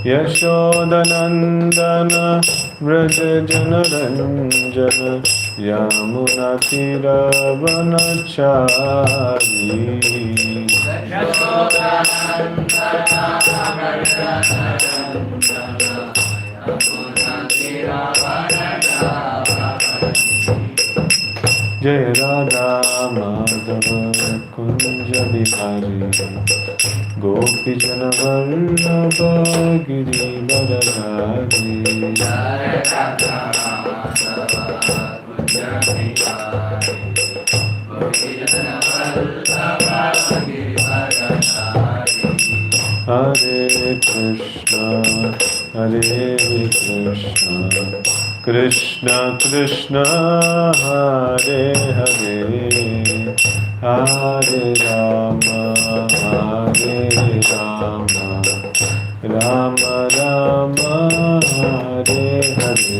यशोदनंदन व्रज जनरंजन यमुना तीरवनचारी जय राधा माधव कुंज बिहारी गोपी जन वल्लभ गिरिवरधारी हरे Krishna Krishna Krishna Hare Hare Hare Ram Ram Ram Hare Hare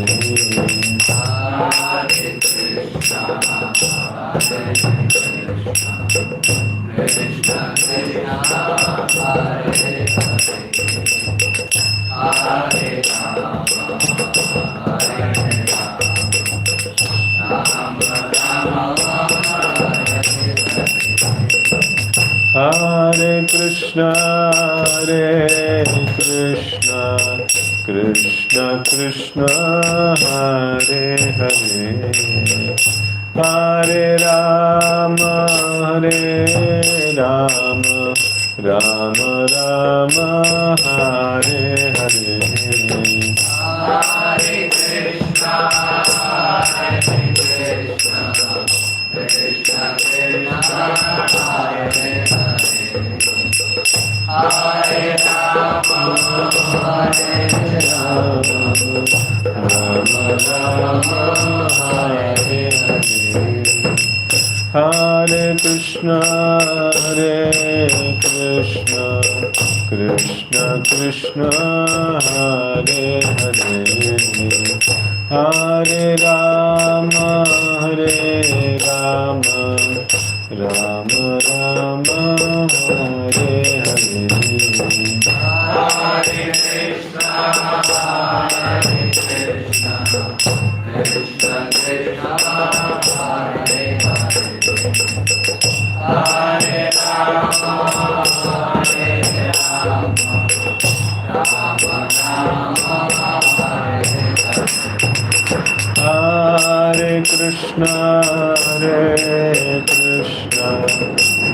Hare Krishna Krishna Krishna Hare Hare Hare Rama Rama Rama Hare Hare Hare Krishna Krishna Krishna Hare Hare Rama Rama Rama Hare Hare Hare Krishna Krishna Krishna Hare Hare Hare Rama Rama Rama Hare Hare Hare Krishna Krishna Krishna Hare Hare Hare Rama Rama Rama Hare Hare Hare Krishna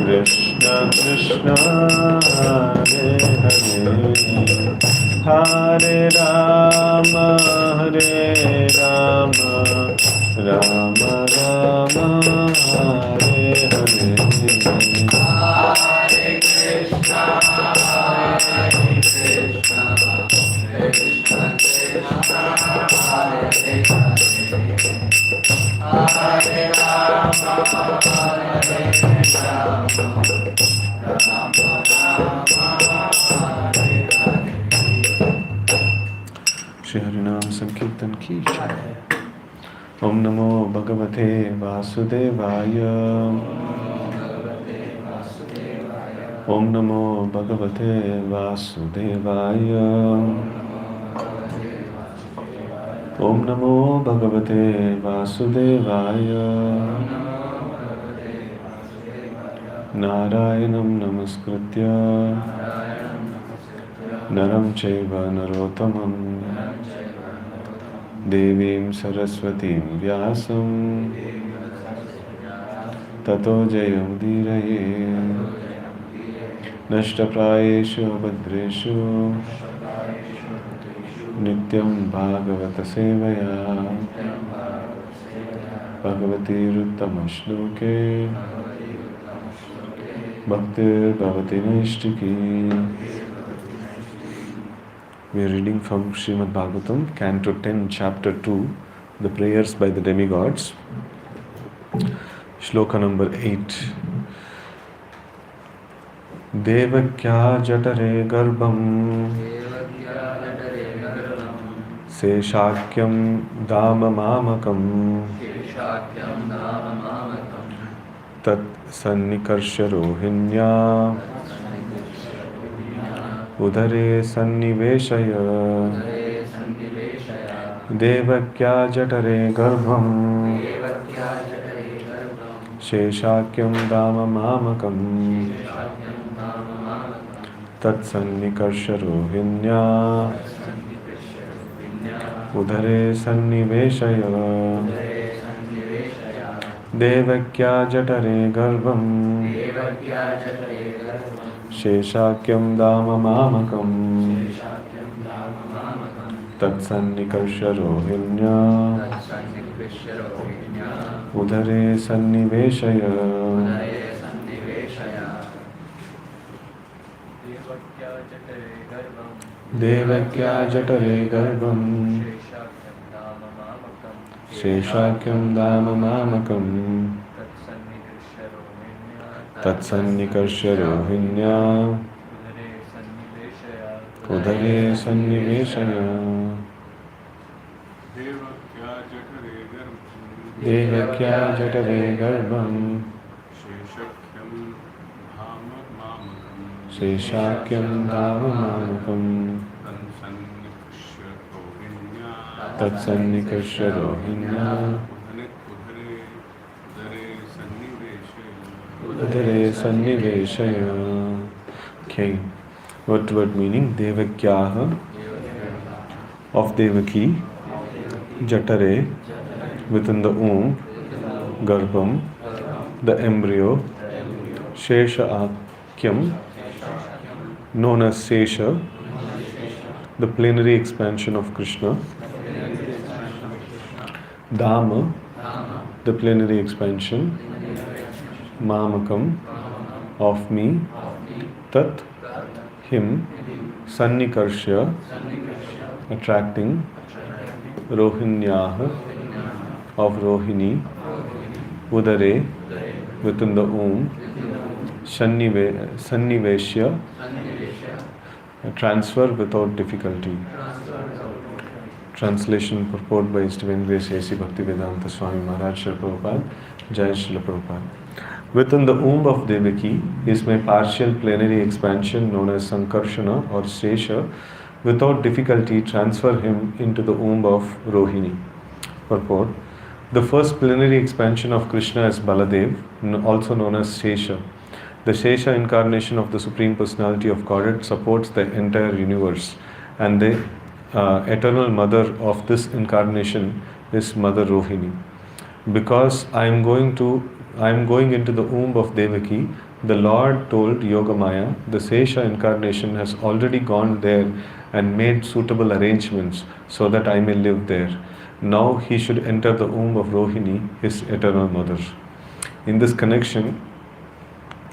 Krishna Krishna Hare Hare Hare Rama Rama Rama Hare Hare Hare Krishna Krishna Krishna Hare Hare Hare Rama Shri Harinam Sankirtan ki jai. Om Namo Bhagavate Vasudevaya. Om Namo Bhagavate Vasudevaya. Om Namo Bhagavate Vasudevaya. Narayanam Namaskritya Naram Chaiva Narottamam Devim Saraswatim Vyasam Tato Jayamudiraye Nashtaprayeshu Abhadreshu Nityam Bhagavata Sevaya Bhagavati Ruttamaśloke Bhakti Bhavati Naishtiki. We are reading from Srimad Bhagavatam, Canto 10, Chapter 2, the prayers by the demigods. Shloka number 8. Devakya Jatare Garbham Seshakyam Dama Mamakam tat sannikarshya rohinya udare sanniveshaya devakya jatare garbham sheshakyam dama mamakam tat sannikarshya rohinya udare sanniveshaya devakya jatare garbham sheshakyam dama mamakam tat sannikarshya rohinya udare sanniveshaya devakya jatare garbham sheshakyam dama mamakam tat sannikarshya rohinya udare sanniveshaya devakya jatare garbham sheshakyam dama mamakam tat sannikarshya rohinya udare sanniveshaya. Okay. Word meaning Devakyaha of Devaki, Jatare within the womb, Garbham the embryo, Shesha Akyam known as Sesha, the plenary expansion of Krishna, Dhamma the plenary expansion, Mamakam of me, Tat him, Sannikarshya attracting, Rohinyaha of Rohini, Udare within the womb, Sanniveshya transfer without difficulty. Translation purport by His Divine Grace A.C. Bhaktivedanta Swami Maharaj Srila Prabhupada, Jai Srila Prabhupada. Within the womb of Devaki is my partial plenary expansion known as Sankarshana or Sesha. Without difficulty transfer him into the womb of Rohini. Purport. The first plenary expansion of Krishna is Baladev, also known as Sesha. The Sesha incarnation of the Supreme Personality of Godhead supports the entire universe, and the eternal mother of this incarnation is Mother Rohini. Because I am going into the womb of Devaki, the Lord told Yogamaya, the Sesha incarnation has already gone there and made suitable arrangements so that I may live there. Now he should enter the womb of Rohini, his eternal mother. In this connection,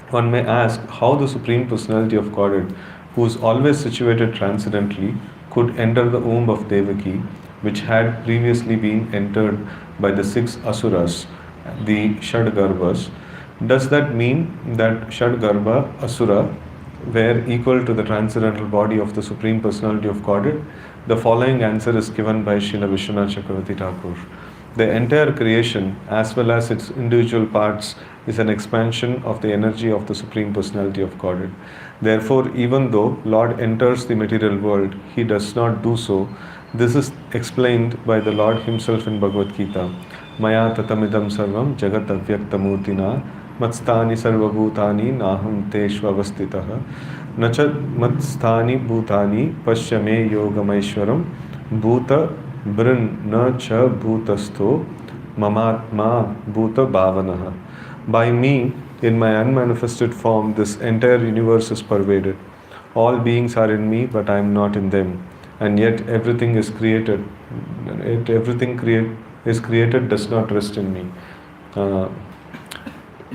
one may ask how the Supreme Personality of Godhead, who is always situated transcendently, could enter the womb of Devaki, which had previously been entered by the 6 asuras, the Shadgarbhas. Does that mean that Shadgarbha Asura were equal to the transcendental body of the Supreme Personality of Godhead? The following answer is given by Srila Vishwanath Chakravarti Thakur. The entire creation, as well as its individual parts, is an expansion of the energy of the Supreme Personality of Godhead. Therefore, even though Lord enters the material world, he does not do so. This is explained by the Lord himself in Bhagavad Gita. Maya tatamidam sarvam jagat avyaktamurtina matstani sarvabhutani naham teshvavastitaha nacha matstani bhutani pashyame yogamaishwaram bhuta brin na cha bhutasto mamatma bhuta bhavanaha. By me, in my unmanifested form, this entire universe is pervaded. All beings are in me, but I am not in them. And yet everything is created. Is created does not rest in me.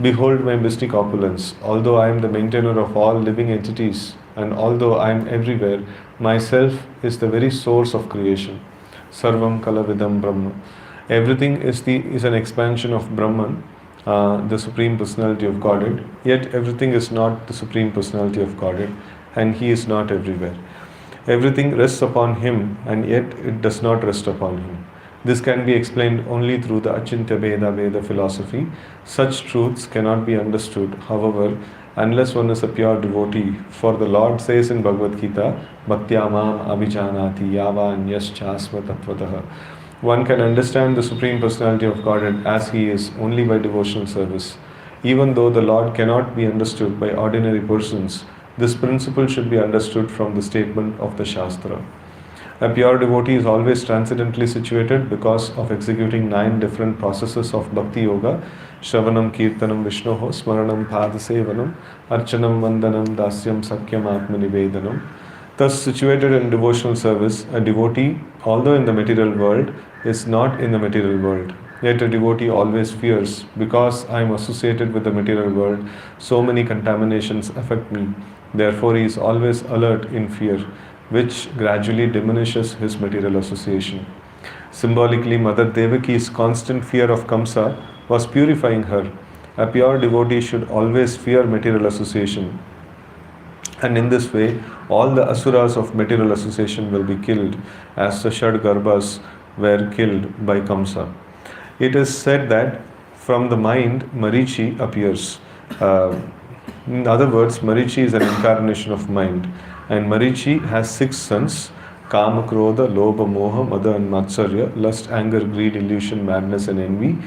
Behold my mystic opulence. Although I am the maintainer of all living entities, and although I am everywhere, myself is the very source of creation. Sarvam Kalavidam Brahma. Everything is an expansion of Brahman, the Supreme Personality of Godhead. Yet everything is not the Supreme Personality of Godhead, and He is not everywhere. Everything rests upon Him, and yet it does not rest upon Him. This can be explained only through the Achintya Veda philosophy. Such truths cannot be understood, however, unless one is a pure devotee. For the Lord says in Bhagavad Gita, Bhaktyamam abhijanati yavanyaschasva tattvataha. One can understand the Supreme Personality of Godhead as He is only by devotional service. Even though the Lord cannot be understood by ordinary persons, this principle should be understood from the statement of the Shastra. A pure devotee is always transcendently situated because of executing 9 different processes of Bhakti Yoga: Shravanam, Kirtanam, Vishnoho, Smaranam, Padasevanam, Archanam, Vandanam, Dasyam, Sakyam, Atmanivedanam. Thus, situated in devotional service, a devotee, although in the material world, is not in the material world. Yet a devotee always fears, because I am associated with the material world, so many contaminations affect me. Therefore, he is always alert in fear, which gradually diminishes his material association. Symbolically, Mother Devaki's constant fear of Kamsa was purifying her. A pure devotee should always fear material association. And in this way, all the asuras of material association will be killed, as the Shadgarbhas were killed by Kamsa. It is said that from the mind, Marichi appears. In other words, Marichi is an incarnation of mind. And Marichi has 6 sons: Kama, Krodha, Lobha, Moha, Mada and Matsarya, lust, anger, greed, illusion, madness and envy.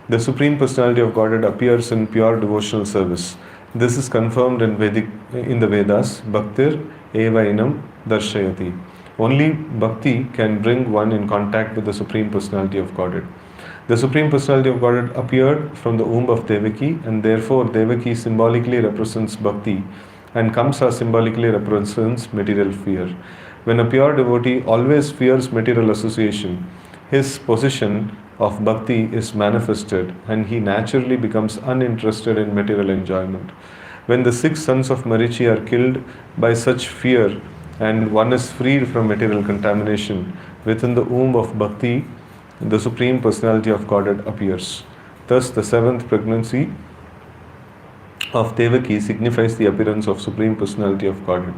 The Supreme Personality of Godhead appears in pure devotional service. This is confirmed in the Vedas. Bhaktir evainam darshayati. Only bhakti can bring one in contact with the Supreme Personality of Godhead. The Supreme Personality of Godhead appeared from the womb of Devaki, and therefore Devaki symbolically represents bhakti, and Kamsa symbolically represents material fear. When a pure devotee always fears material association, his position of bhakti is manifested, and he naturally becomes uninterested in material enjoyment. When the 6 sons of Marichi are killed by such fear, and one is freed from material contamination, within the womb of bhakti, the Supreme Personality of Godhead appears. Thus, the 7th pregnancy of Devaki signifies the appearance of Supreme Personality of Godhead.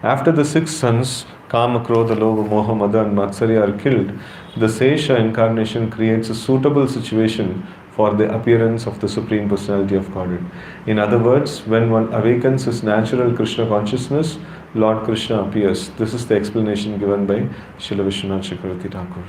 After the 6 sons, Kama, Krodha, Lobha, Moha, Mada and Matsarya are killed, the Sesha incarnation creates a suitable situation for the appearance of the Supreme Personality of Godhead. In other words, when one awakens his natural Krishna consciousness, Lord Krishna appears. This is the explanation given by Srila Vishwanath Chakravarti Thakur.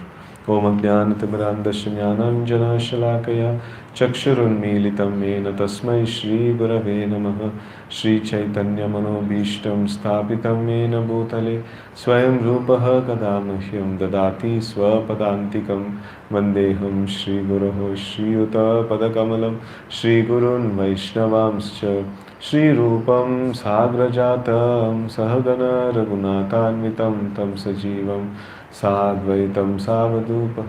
Om Ajnanatimirandasya Jnananjana Shalakaya Chakshurunmilitam Mena Tasmai Shri Gurave Namaha. Shri Chaitanya Manobhishtam Sthapitam Mena Bhutale Swayam Rupaha Kadamahyam Dadati Swapadantikam Vandeham Shri Guruho Shri Yuta Padakamalam Shri Gurun Vaishnavamscha Shri Rupam Sagrajatam Sahagana Raghunathanvitam Tam Sajivam Sadvaitam Savadutam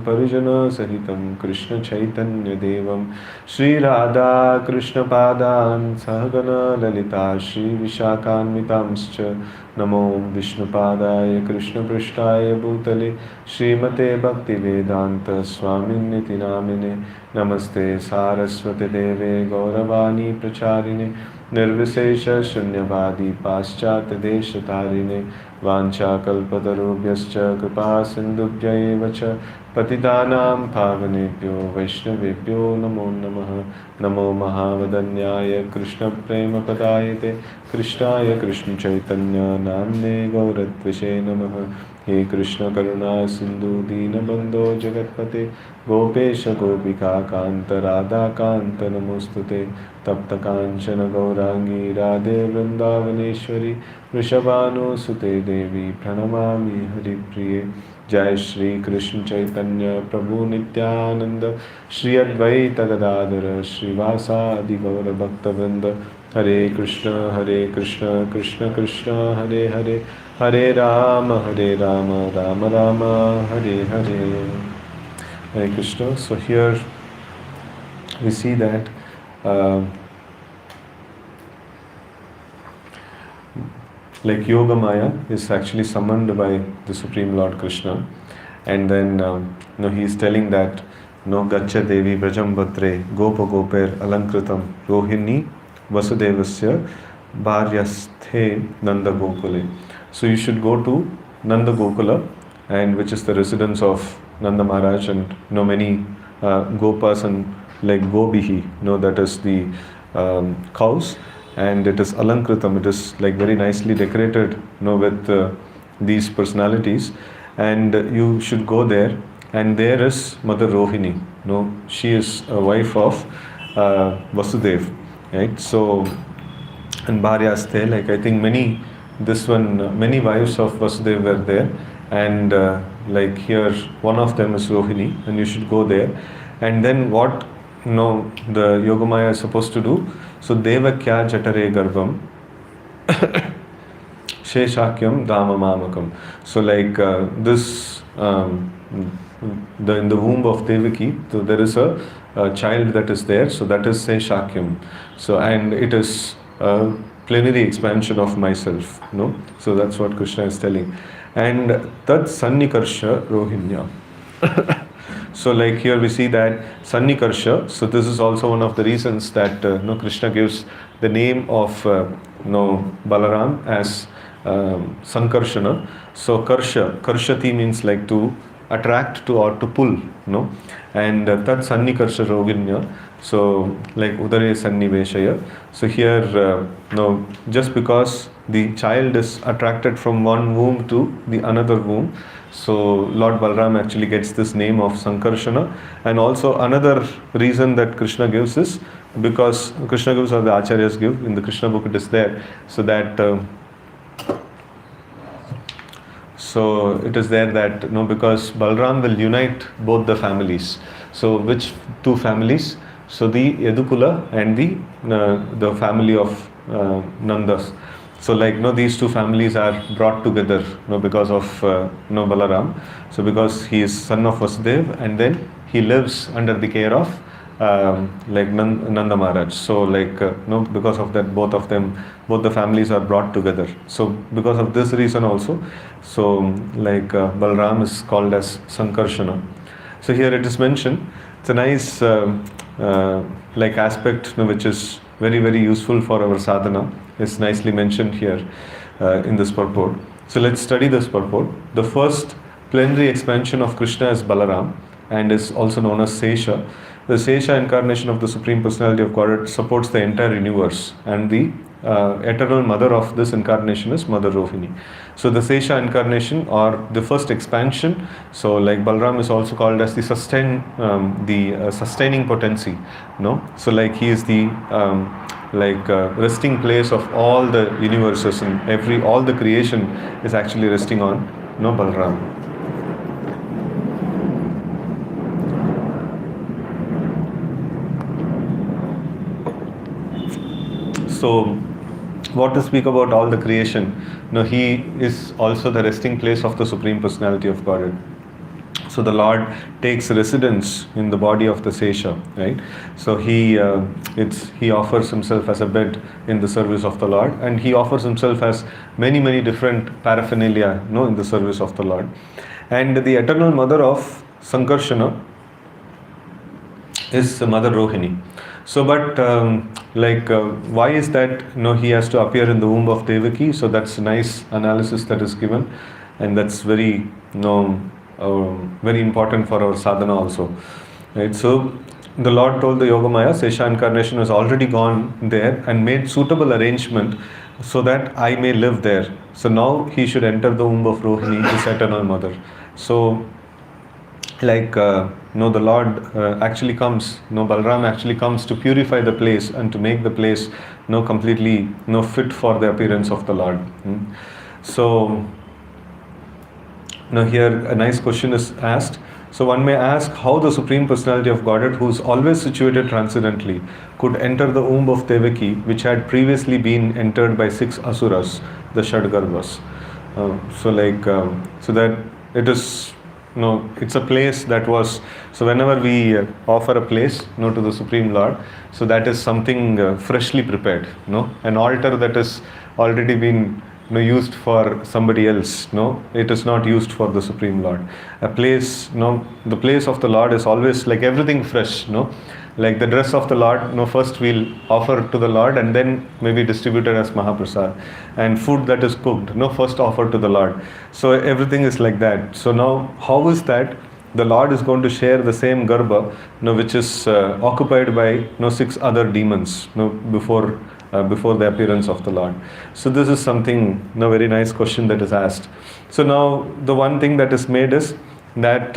Parijana Sahitam Krishna Chaitanya Devam Shri Radha Krishna Padan Sahagana Lalita Shri Vishakhanvitamscha Namo Vishnu Padaya Krishna Prishtaya Bhutale Srimate Bhakti Vedanta Swaminiti Namine Namaste Saraswati Deve Gauravani Pracharine Nirvisesha Shunyavadi Paschat Deshatarine Vancha Kalpatarubhyascha Kripa Sindhubhya Evacha Patitanam Pavanebhyo Vaishnavebhyo Namo Namaha Namo Mahavadanyaya Krishna Prema Padayate Krishnaya Krishna Chaitanya Namne Gauratvishe Namaha He Krishna Karuna Sindhu Dinabandho Jagatpate Gopesha Gopika Kanta Radha Kanta Namostute Tapta Kanchana Gaurangi Radhe Vrindavaneshwari Vrishabhanu Sute Devi Pranamami Hari Priye Jai Shri Krishna Chaitanya Prabhu Nityananda Shri Advaita Gadadhara Shri Vasa Adi Gaura Bhakta Vrinda Hare Krishna Krishna Krishna Hare Hare Hare Rama Rama Rama Hare Hare. Hare Krishna. So here we see that like Yoga Maya is actually summoned by the Supreme Lord Krishna, and then he is telling that Gacha Devi Brajam Bhatre Gopa Goper Alankritam Rohini Vasudevasya Bharyasthe Nanda Gokule. So you should go to Nanda Gokula and which is the residence of Nanda Maharaj, and many gopas and like gobihi, that is the cows, and it is alankritam, it is like very nicely decorated with these personalities, and you should go there. And there is Mother Rohini, she is a wife of Vasudev, right? So, and Bharyaste, like I think many wives of Vasudev were there, and like here one of them is Rohini, and you should go there. And then what the Yogamaya is supposed to do? So Devakya Jatare Garbham Sheshakyam Dama Mamakam. So like this in the womb of Devaki, so there is a child that is there, so that is Sheshakyam. So, and it is plenary expansion of myself, so that's what Krishna is telling. And Tad Sannikarsha Rohinya. So like here we see that Sannikarsha, so this is also one of the reasons that Krishna gives the name of Balaram as Sankarshana. So Karshati means like to attract or to pull, and Tat Sannikarsha Roginya, so like Udare Sanniveshaya. So here, just because the child is attracted from one womb to the another womb, so Lord Balaram actually gets this name of Sankarshana. And also another reason that Krishna gives is because Krishna gives, or the Acharyas give, in the Krishna book it is there, so that so it is there that because Balaram will unite both the families. So which two families? So the Yadukula and the family of Nandas. So like these two families are brought together because of Balaram. So because he is son of Vasudev, and then he lives under the care of like Nanda Maharaj. So like because of that, both the families are brought together. So because of this reason also, so like Balaram is called as Sankarshana. So here it is mentioned. It's a nice like aspect which is very, very useful for our sadhana. It's nicely mentioned here in this purport. So let's study this purport. The first plenary expansion of Krishna is Balaram, and is also known as Sesha. The Sesha incarnation of the Supreme Personality of Godhead supports the entire universe, and the eternal mother of this incarnation is Mother Rohini. So the Sesha incarnation, or the first expansion, so like Balaram is also called as the sustaining potency, so like he is the resting place of all the universes, and all the creation is actually resting on Balaram. So what to speak about all the creation? He is also the resting place of the Supreme Personality of Godhead. So the Lord takes residence in the body of the Sesha, right? So he offers himself as a bed in the service of the Lord, and he offers himself as many, many different paraphernalia, in the service of the Lord. And the eternal mother of Sankarshana is Mother Rohini. So, but why is that? He has to appear in the womb of Devaki. So that's a nice analysis that is given, and that's very, very important for our sadhana also, right? So the Lord told the Yogamaya, Sesha incarnation has already gone there and made suitable arrangement so that I may live there. So now he should enter the womb of Rohini, his eternal mother. So the Lord actually comes, Balaram actually comes to purify the place and to make the place completely fit for the appearance of the Lord. So now here a nice question is asked. So one may ask how the Supreme Personality of Godhead, who is always situated transcendently, could enter the womb of Devaki, which had previously been entered by 6 asuras, the Shadgarbhas. So that it is, it's a place that was, so whenever we offer a place to the Supreme Lord, so that is something freshly prepared, an altar that is already been used for somebody else, it is not used for the Supreme Lord. A place, the place of the Lord is always like everything fresh, like the dress of the Lord, first we'll offer to the Lord and then maybe distributed as Mahaprasad. And food that is cooked, first offer to the Lord. So everything is like that. So now, how is that the Lord is going to share the same Garbha, which is occupied by 6 other demons, before the appearance of the Lord? So this is something, very nice question that is asked. So now the one thing that is made is that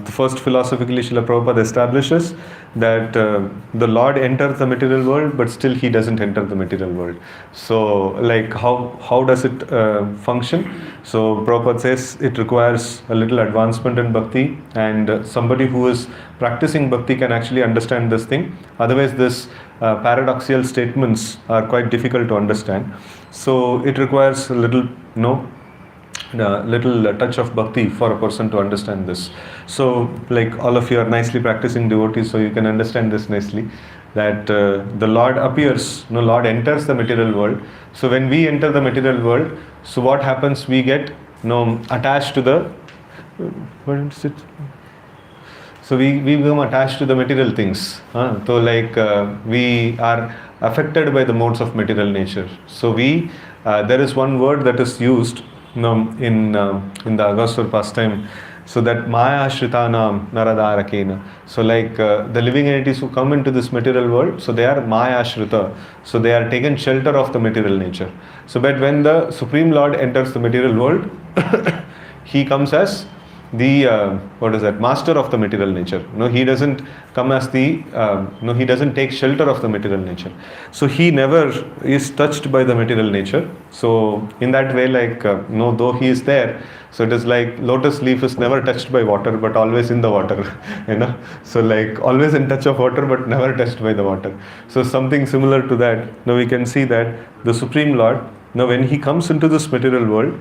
first philosophically Srila Prabhupada establishes that the Lord enters the material world, but still he doesn't enter the material world. So like how does it function? So Prabhupada says it requires a little advancement in bhakti, and somebody who is practicing bhakti can actually understand this thing. Otherwise this paradoxical statements are quite difficult to understand. So it requires a little little touch of bhakti for a person to understand this. So like all of you are nicely practicing devotees, so you can understand this nicely, that the Lord appears, Lord enters the material world. So when we enter the material world, so what happens? We get attached to the what is it? So we become attached to the material things. So like we are affected by the modes of material nature. So we there is one word that is used in the Agasur pastime, so that Maya Shritanam Naradarakena. So like the living entities who come into this material world, so they are Maya Shrita. So they are taken shelter of the material nature. So but when the Supreme Lord enters the material world, he comes as the master of the material nature. He doesn't come as the he doesn't take shelter of the material nature. So he never is touched by the material nature. So in that way, like though he is there, so it is like lotus leaf is never touched by water, but always in the water. So like always in touch of water, but never touched by the water. So something similar to that. Now we can see that the Supreme Lord, when he comes into this material world,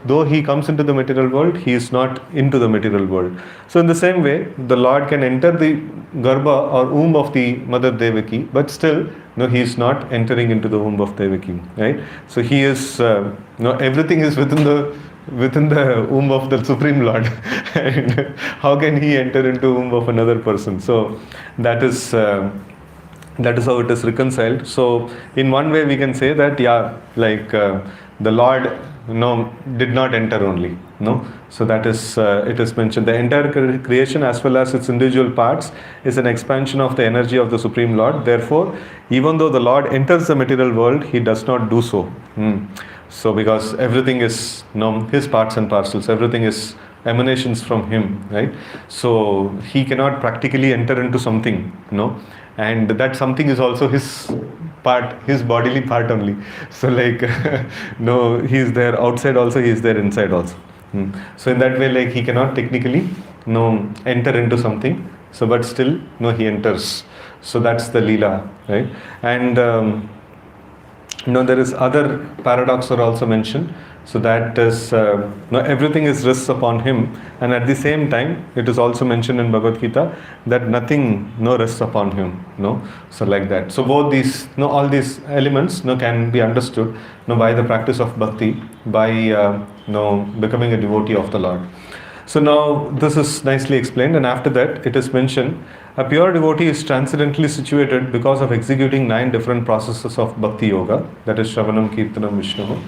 though he comes into the material world, he is not into the material world. So in the same way, the Lord can enter the Garbha or womb of the Mother Devaki, but still, he is not entering into the womb of Devaki, right? So he is, everything is within the womb of the Supreme Lord. And how can he enter into the womb of another person? So that is how it is reconciled. So in one way we can say that the Lord did not enter only. So that is it is mentioned. The entire creation as well as its individual parts is an expansion of the energy of the Supreme Lord. Therefore, even though the Lord enters the material world, he does not do so. So because everything is his parts and parcels, everything is emanations from him, right? So he cannot practically enter into something, and that something is also his part, his bodily part only. So like he is there outside also, he is there inside also. So in that way, like he cannot technically enter into something, so but still he enters. So that's the Leela, right? And there is other paradox are also mentioned. So that is everything is rests upon him, and at the same time it is also mentioned in Bhagavad Gita that nothing rests upon him. So like that. So both these all these elements can be understood by the practice of bhakti, by becoming a devotee of the Lord. So now this is nicely explained, and after that it is mentioned a pure devotee is transcendently situated because of executing 9 different processes of bhakti yoga, that is Shravanam, Kirtanam, Vishnu.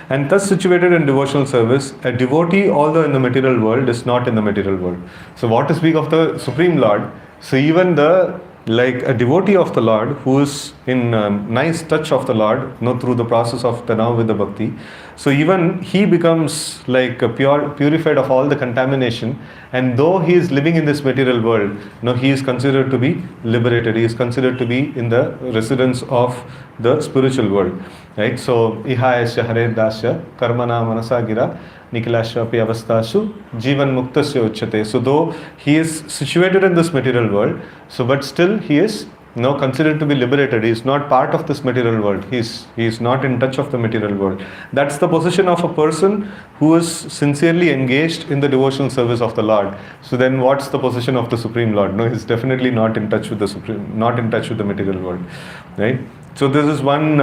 And thus situated in devotional service, a devotee, although in the material world, is not in the material world. So what to speak of the Supreme Lord? So even a devotee of the Lord who is in nice touch of the Lord, through the process of the Navavida Bhakti, so even he becomes like purified of all the contamination, and though he is living in this material world, he is considered to be liberated, he is considered to be in the residence of the spiritual world, right? So ihayasya hare dasya karmana manasa gira nikilasya api avastashu jivan muktasya uchyate. So though he is situated in this material world, so but still he is considered to be liberated. He is not part of this material world. He is not in touch of the material world. That's the position of a person who is sincerely engaged in the devotional service of the Lord. So then what's the position of the Supreme Lord? No, he's definitely not in touch with the Supreme, not in touch with the material world, right? So this is one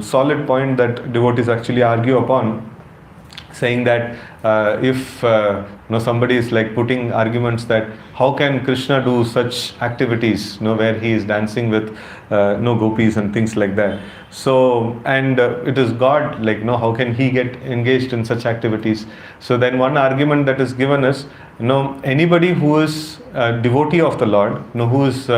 solid point that devotees actually argue upon, saying that if somebody is like putting arguments that how can Krishna do such activities, where he is dancing with gopis and things like that. So, and it is God, like, how can he get engaged in such activities? So then one argument that is given is, anybody who is a devotee of the Lord, who is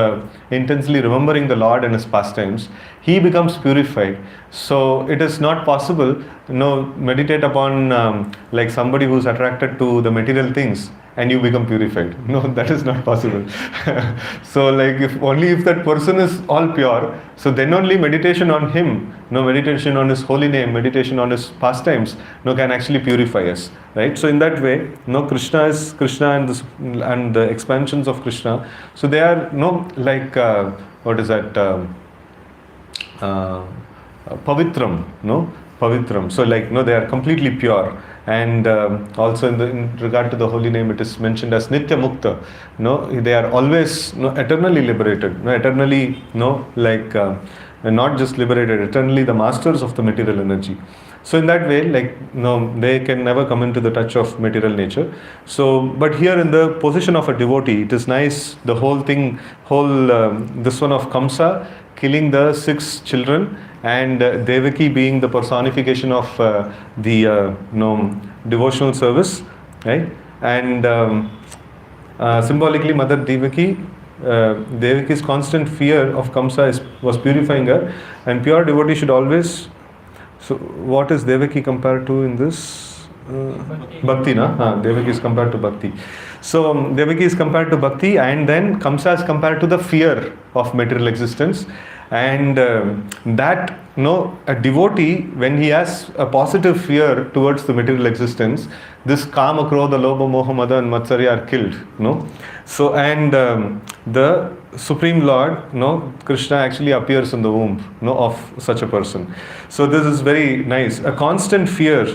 intensely remembering the Lord and his pastimes, he becomes purified. So it is not possible, meditate upon like somebody who is attracted to the material things and you become purified. No, that is not possible. So like if that person is all pure, so then only meditation on him, meditation on his holy name, meditation on his pastimes, can actually purify us, right? So in that way, Krishna is Krishna, and the expansions of Krishna. So they are like what is that? Pavitram, Pavitram. So like they are completely pure. And also in regard to the holy name, it is mentioned as Nitya Mukta. They are always eternally liberated, eternally like not just liberated, eternally the masters of the material energy. So in that way, like they can never come into the touch of material nature. So, but here in the position of a devotee, it is nice, the whole thing, this one of Kamsa killing the 6 children, and Devaki being the personification of the devotional service, right? And symbolically, Mother Devaki, Devaki's constant fear of Kamsa was purifying her, and pure devotee should always. So, what is Devaki compared to in this? Bhakti, na? Devaki is compared to Bhakti. So, Devaki is compared to Bhakti, and then Kamsa is compared to the fear of material existence. And that, a devotee, when he has a positive fear towards the material existence, this Kama, Krodha, Lobha, Moha, Mada and Matsarya are killed, So, and the Supreme Lord, Krishna actually appears in the womb, of such a person. So this is very nice. A constant fear,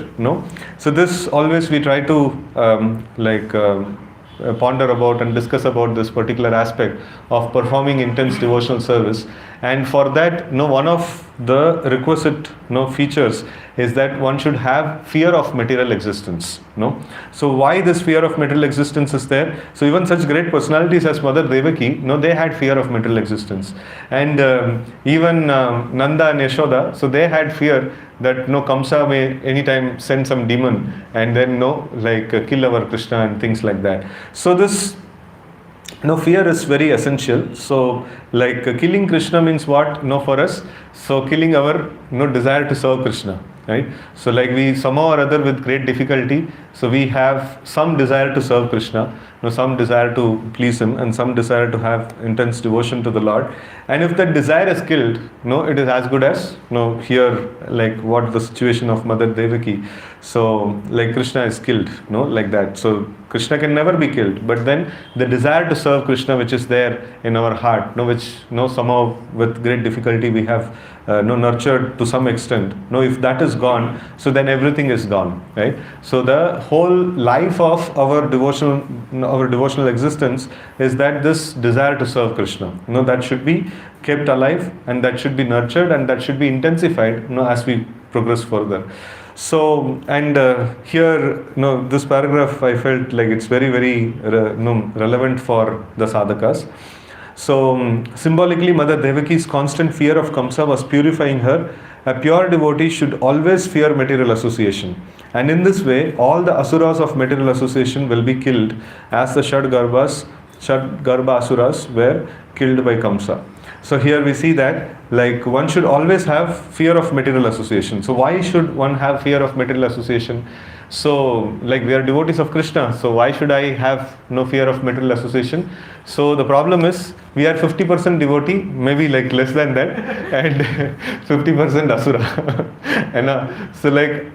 So this always we try to ponder about and discuss about this particular aspect of performing intense devotional service. And for that, one of the requisite features is that one should have fear of material existence. So why this fear of material existence is there? So even such great personalities as Mother Devaki, they had fear of material existence. And even Nanda and Yashoda, so they had fear that Kamsa may anytime send some demon and then kill our Krishna and things like that. So this fear is very essential. So like killing Krishna means what? For us. So killing our desire to serve Krishna, right? So like we somehow or other with great difficulty, so we have some desire to serve Krishna, some desire to please him, and some desire to have intense devotion to the Lord. And if that desire is killed, it is as good as here, like what the situation of Mother Devaki. So like Krishna is killed, like that. So Krishna can never be killed, but then the desire to serve Krishna, which is there in our heart, which somehow with great difficulty we have nurtured to some extent. If that is gone, so then everything is gone, right? So the whole life of our devotional existence is that this desire to serve Krishna, that should be kept alive, and that should be nurtured, and that should be intensified, as we progress further. So, and here, this paragraph, I felt like it's very, very relevant for the sadhakas. So, symbolically, Mother Devaki's constant fear of Kamsa was purifying her. A pure devotee should always fear material association. And in this way, all the asuras of material association will be killed, as the Shadgarbha asuras were killed by Kamsa. So here we see that like one should always have fear of material association. So why should one have fear of material association? So like we are devotees of Krishna, so why should I have no fear of material association? So the problem is we are 50% devotee, maybe like less than that, and 50% asura. And so like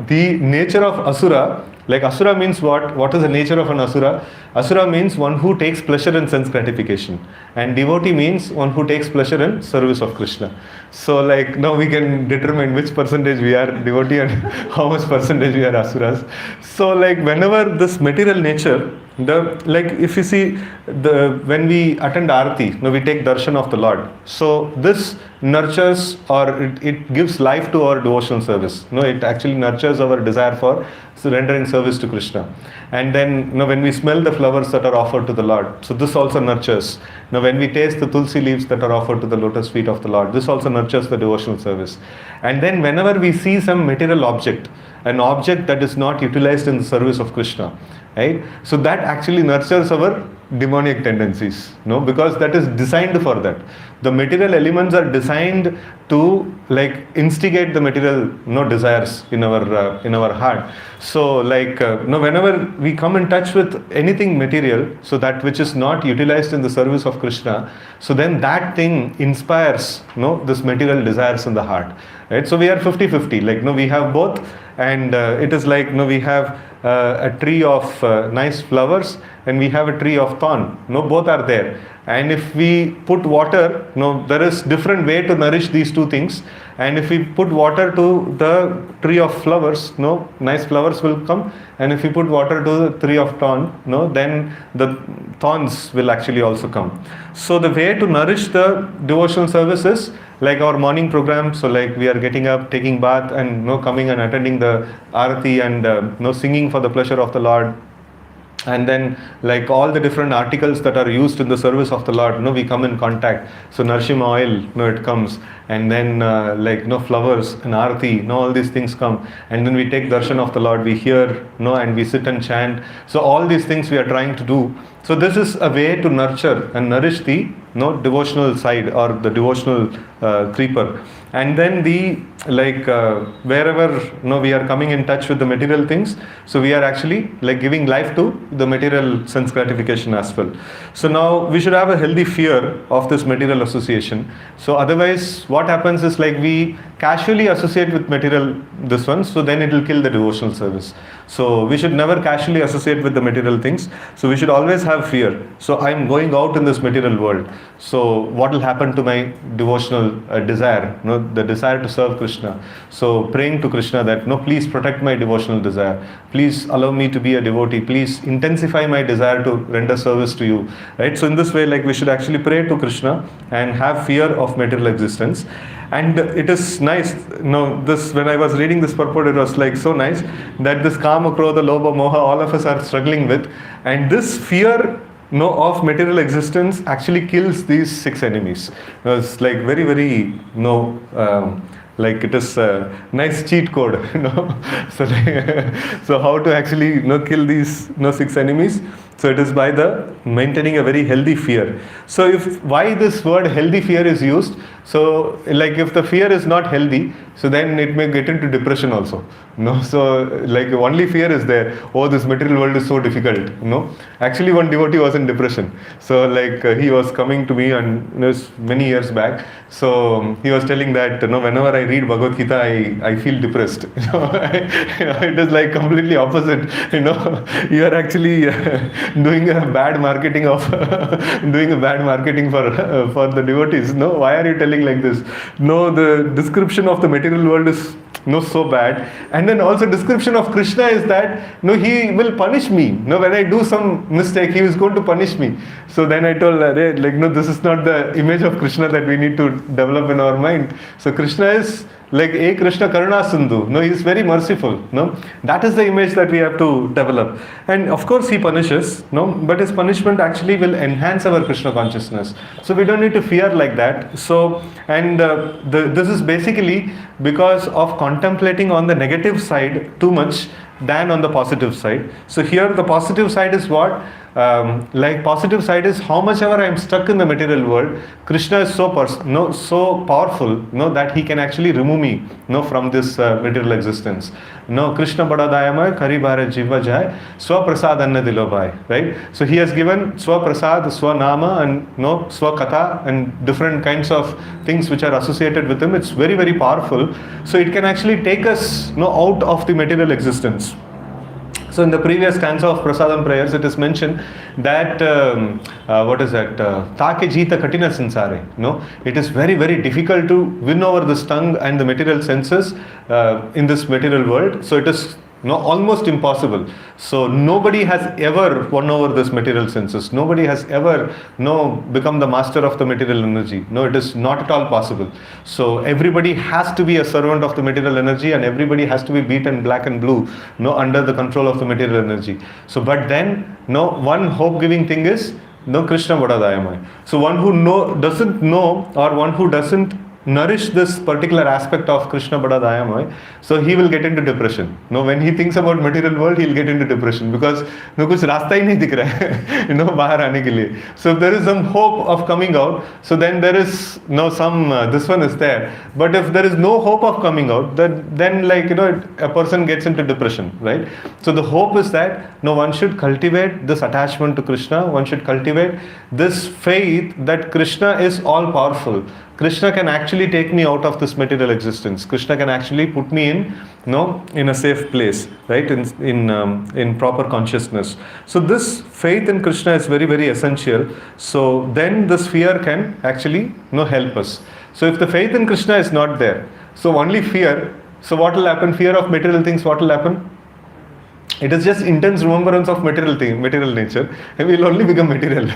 the nature of asura, like asura means what? What is the nature of an asura? Asura means one who takes pleasure in sense gratification, and devotee means one who takes pleasure in service of Krishna. So like now we can determine which percentage we are devotee and how much percentage we are asuras. So like whenever this material nature Like if you see when we attend Aarti, we take darshan of the Lord. So this nurtures, or it gives life to our devotional service. It actually nurtures our desire for rendering service to Krishna. And then when we smell the flowers that are offered to the Lord, so this also nurtures. When we taste the tulsi leaves that are offered to the lotus feet of the Lord, this also nurtures the devotional service. And then whenever we see some material object, an object that is not utilized in the service of Krishna, right? So that actually nurtures our demonic tendencies, because that is designed for that. The material elements are designed to like instigate the material desires in our heart. So like whenever we come in touch with anything material, so that which is not utilized in the service of Krishna, so then that thing inspires this material desires in the heart, right? So we are 50-50, like we have both. And it is like we have a tree of nice flowers, and we have a tree of thorn. Both are there. And if we put water, there is different way to nourish these two things. And if we put water to the tree of flowers, nice flowers will come. And if we put water to the tree of thorn, then the thorns will actually also come. So the way to nourish the devotional service is like our morning program. So like we are getting up, taking bath, and coming and attending the Aarati, and singing for the pleasure of the Lord. And then like all the different articles that are used in the service of the Lord, we come in contact. So Narshima oil, it comes. And then flowers and Aarati, all these things come. And then we take darshan of the Lord, we hear, and we sit and chant. So all these things we are trying to do. So this is a way to nurture and nourish the devotional side, or the devotional creeper. And then wherever we are coming in touch with the material things, so we are actually like giving life to the material sense gratification as well. So now we should have a healthy fear of this material association. So otherwise what happens is like we casually associate with material this one, so then it will kill the devotional service. So we should never casually associate with the material things. So we should always have fear. So I am going out in this material world. So what will happen to my devotional desire, the desire to serve Krishna? So praying to Krishna that, please protect my devotional desire. Please allow me to be a devotee. Please intensify my desire to render service to you. Right? So in this way, like we should actually pray to Krishna and have fear of material existence. And it is nice, this when I was reading this purport, it was like so nice that this Kama, Krodha, Lobha, Moha, all of us are struggling with. And this fear of material existence actually kills these 6 enemies. It's like very, very, like it is a nice cheat code, So, so how to actually kill these 6 enemies? So it is by the maintaining a very healthy fear. So why this word healthy fear is used? So like if the fear is not healthy, so then it may get into depression also. So like only fear is there. Oh, this material world is so difficult. Actually one devotee was in depression. So like he was coming to me, and it was many years back. So he was telling that whenever I read Bhagavad Gita, I feel depressed. It is like completely opposite. You are actually doing a bad marketing for the devotees. Why are you telling like this? The description of the material world is so bad. And then also description of Krishna is that he will punish me. When I do some mistake, he is going to punish me. So then I told this is not the image of Krishna that we need to develop in our mind. So Krishna is like Krishna Karuna Sindhu. He is very merciful. That is the image that we have to develop. And of course he punishes, but his punishment actually will enhance our Krishna consciousness. So we don't need to fear like that. So, and this is basically because of contemplating on the negative side too much than on the positive side. So here the positive side is what? Positive side is how much ever I am stuck in the material world, Krishna is so powerful, that he can actually remove me, from this material existence. Krishna bada dayamay, kari bhare jiva jai, swa prasad anna dilo bhai. Right? So he has given swa prasad, swa nama, and swa katha, and different kinds of things which are associated with him. It's very, very powerful. So it can actually take us out of the material existence. So in the previous stanza of Prasadam prayers, it is mentioned that, Take jita katina sansare. It is very, very difficult to win over this tongue and the material senses in this material world. So it is no, almost impossible. So nobody has ever won over this material senses. Nobody has ever, no, become the master of the material energy. No, it is not at all possible. So everybody has to be a servant of the material energy, and everybody has to be beaten black and blue, no, under the control of the material energy. So, but then, no, one hope-giving thing is, no, Krishna Vadadayamai. So one who doesn't know, or one who doesn't nourish this particular aspect of Krishna Badadayamai, so he will get into depression. No, when he thinks about material world, he'll get into depression because no, kuch rasta hi nahi dikh raha hai, bahar aane ke liye. So if there is some hope of coming out, so then there is some this one is there. But if there is no hope of coming out, then like a person gets into depression, right? So the hope is that one should cultivate this attachment to Krishna. One should cultivate this faith that Krishna is all powerful. Krishna can actually take me out of this material existence. Krishna can actually put me in a safe place, right? In proper consciousness. So this faith in Krishna is very, very essential. So then this fear can actually help us. So if the faith in Krishna is not there, so only fear. So what will happen? Fear of material things. What will happen? It is just intense remembrance of material nature, and we will only become material.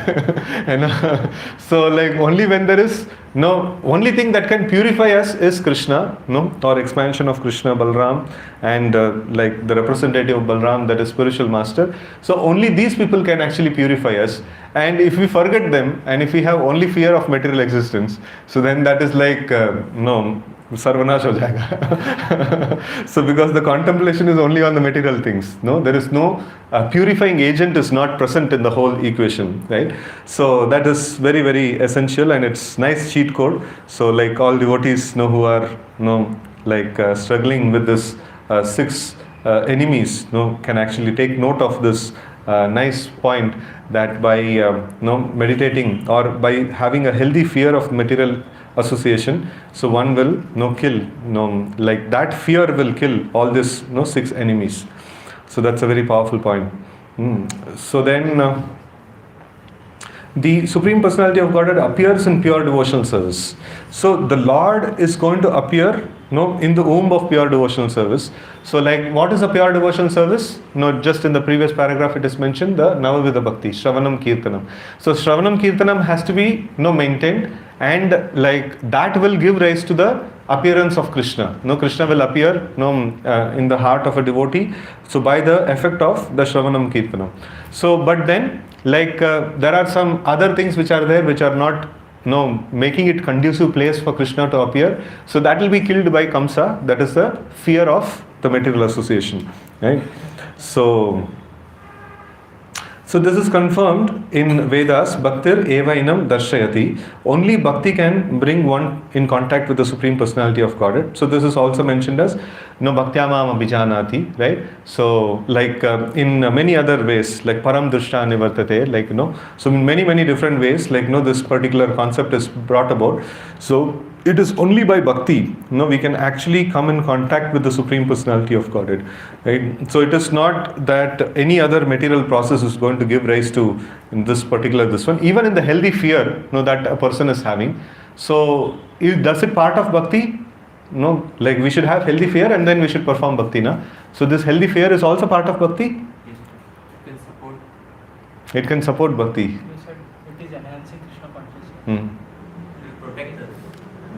So like only when there is only thing that can purify us is Krishna, or expansion of Krishna, Balram, and like the representative of Balram, that is spiritual master. So only these people can actually purify us. And if we forget them, and if we have only fear of material existence, so then that is like sarvanash ho jayega. So because the contemplation is only on the material things, there is no purifying agent is not present in the whole equation, right? So that is very, very essential, and it's nice cheat code. So like all devotees who are struggling with this 6 enemies can actually take note of this nice point, that by meditating or by having a healthy fear of material association, so one will kill like that fear will kill all this 6 enemies. So that's a very powerful point. So then the Supreme Personality of Godhead appears in pure devotional service. So the Lord is going to appear in the womb of pure devotional service. So like what is a pure devotional service? Just in the previous paragraph it is mentioned, the Navavidha Bhakti, Shravanam Kirtanam. So Shravanam Kirtanam has to be maintained, and like that will give rise to the appearance of Krishna. Krishna will appear in the heart of a devotee, so by the effect of the Shravanam Kirtanam. So but then like there are some other things which are there which are not making it conducive place for Krishna to appear. So that will be killed by Kamsa, that is the fear of the material association, right? So this is confirmed in Vedas. Bhaktir evainam darshayati. Only bhakti can bring one in contact with the Supreme Personality of Godhead. So this is also mentioned as bhaktyamam abhijanati, right? So like in many other ways, like param drishta nivartate, like so in many different ways, like this particular concept is brought about. So it is only by bhakti we can actually come in contact with the Supreme Personality of Godhead, right? So it is not that any other material process is going to give rise to this one, even in the healthy fear that a person is having. So does it part of bhakti? No, like we should have healthy fear and then we should perform bhakti, na? So this healthy fear is also part of bhakti? It can support bhakti. You said it is enhancing Krishna consciousness.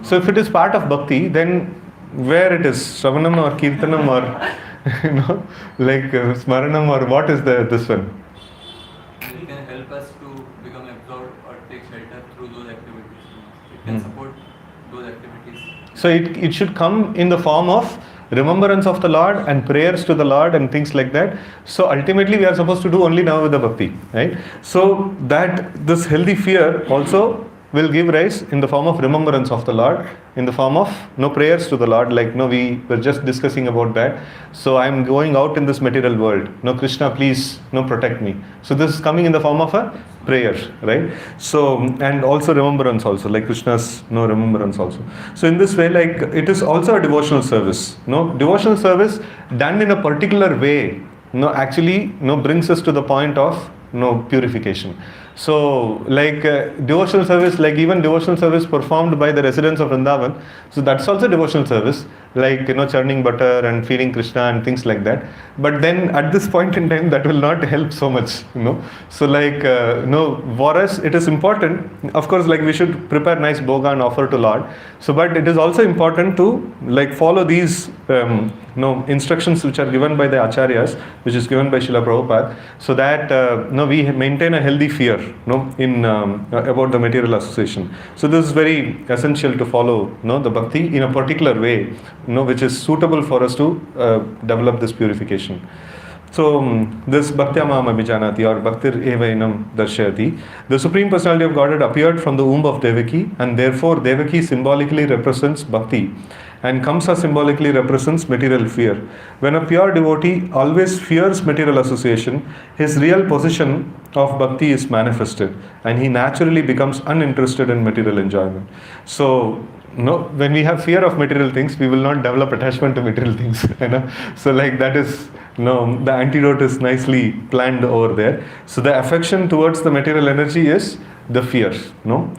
So if it is part of bhakti, then where it is, Shravanam or Kirtanam or like Smaranam, or what is this one? It can help us to become absorbed or take shelter through those activities. It can support those activities. So it should come in the form of remembrance of the Lord and prayers to the Lord and things like that. So ultimately we are supposed to do only now with the bhakti, right? So that this healthy fear also will give rise in the form of remembrance of the Lord, in the form of prayers to the Lord, like we were just discussing about that. So I am going out in this material world. Krishna, please protect me. So this is coming in the form of a prayer, right? So and also remembrance also, like Krishna's remembrance also. So in this way, like it is also a devotional service. Devotional service done in a particular way actually brings us to the point of purification. So like devotional service, like even devotional service performed by the residents of Vrindavan, so that's also devotional service. like churning butter and feeding Krishna and things like that. But then at this point in time, that will not help so much, So like for us it is important, of course, like we should prepare nice bhoga and offer to Lord. So but it is also important to like follow these instructions which are given by the acharyas, which is given by Srila Prabhupada, so that we maintain a healthy fear in about the material association. So this is very essential to follow the bhakti in a particular way, which is suitable for us to develop this purification. So this Bhaktyamam Abhijanati or Bhaktir Evainam Darshayati, the Supreme Personality of Godhead appeared from the womb of Devaki, and therefore Devaki symbolically represents Bhakti, and Kamsa symbolically represents material fear. When a pure devotee always fears material association, his real position of Bhakti is manifested, and he naturally becomes uninterested in material enjoyment. So when we have fear of material things, we will not develop attachment to material things. So like that is the antidote is nicely planned over there. So the affection towards the material energy is the fear,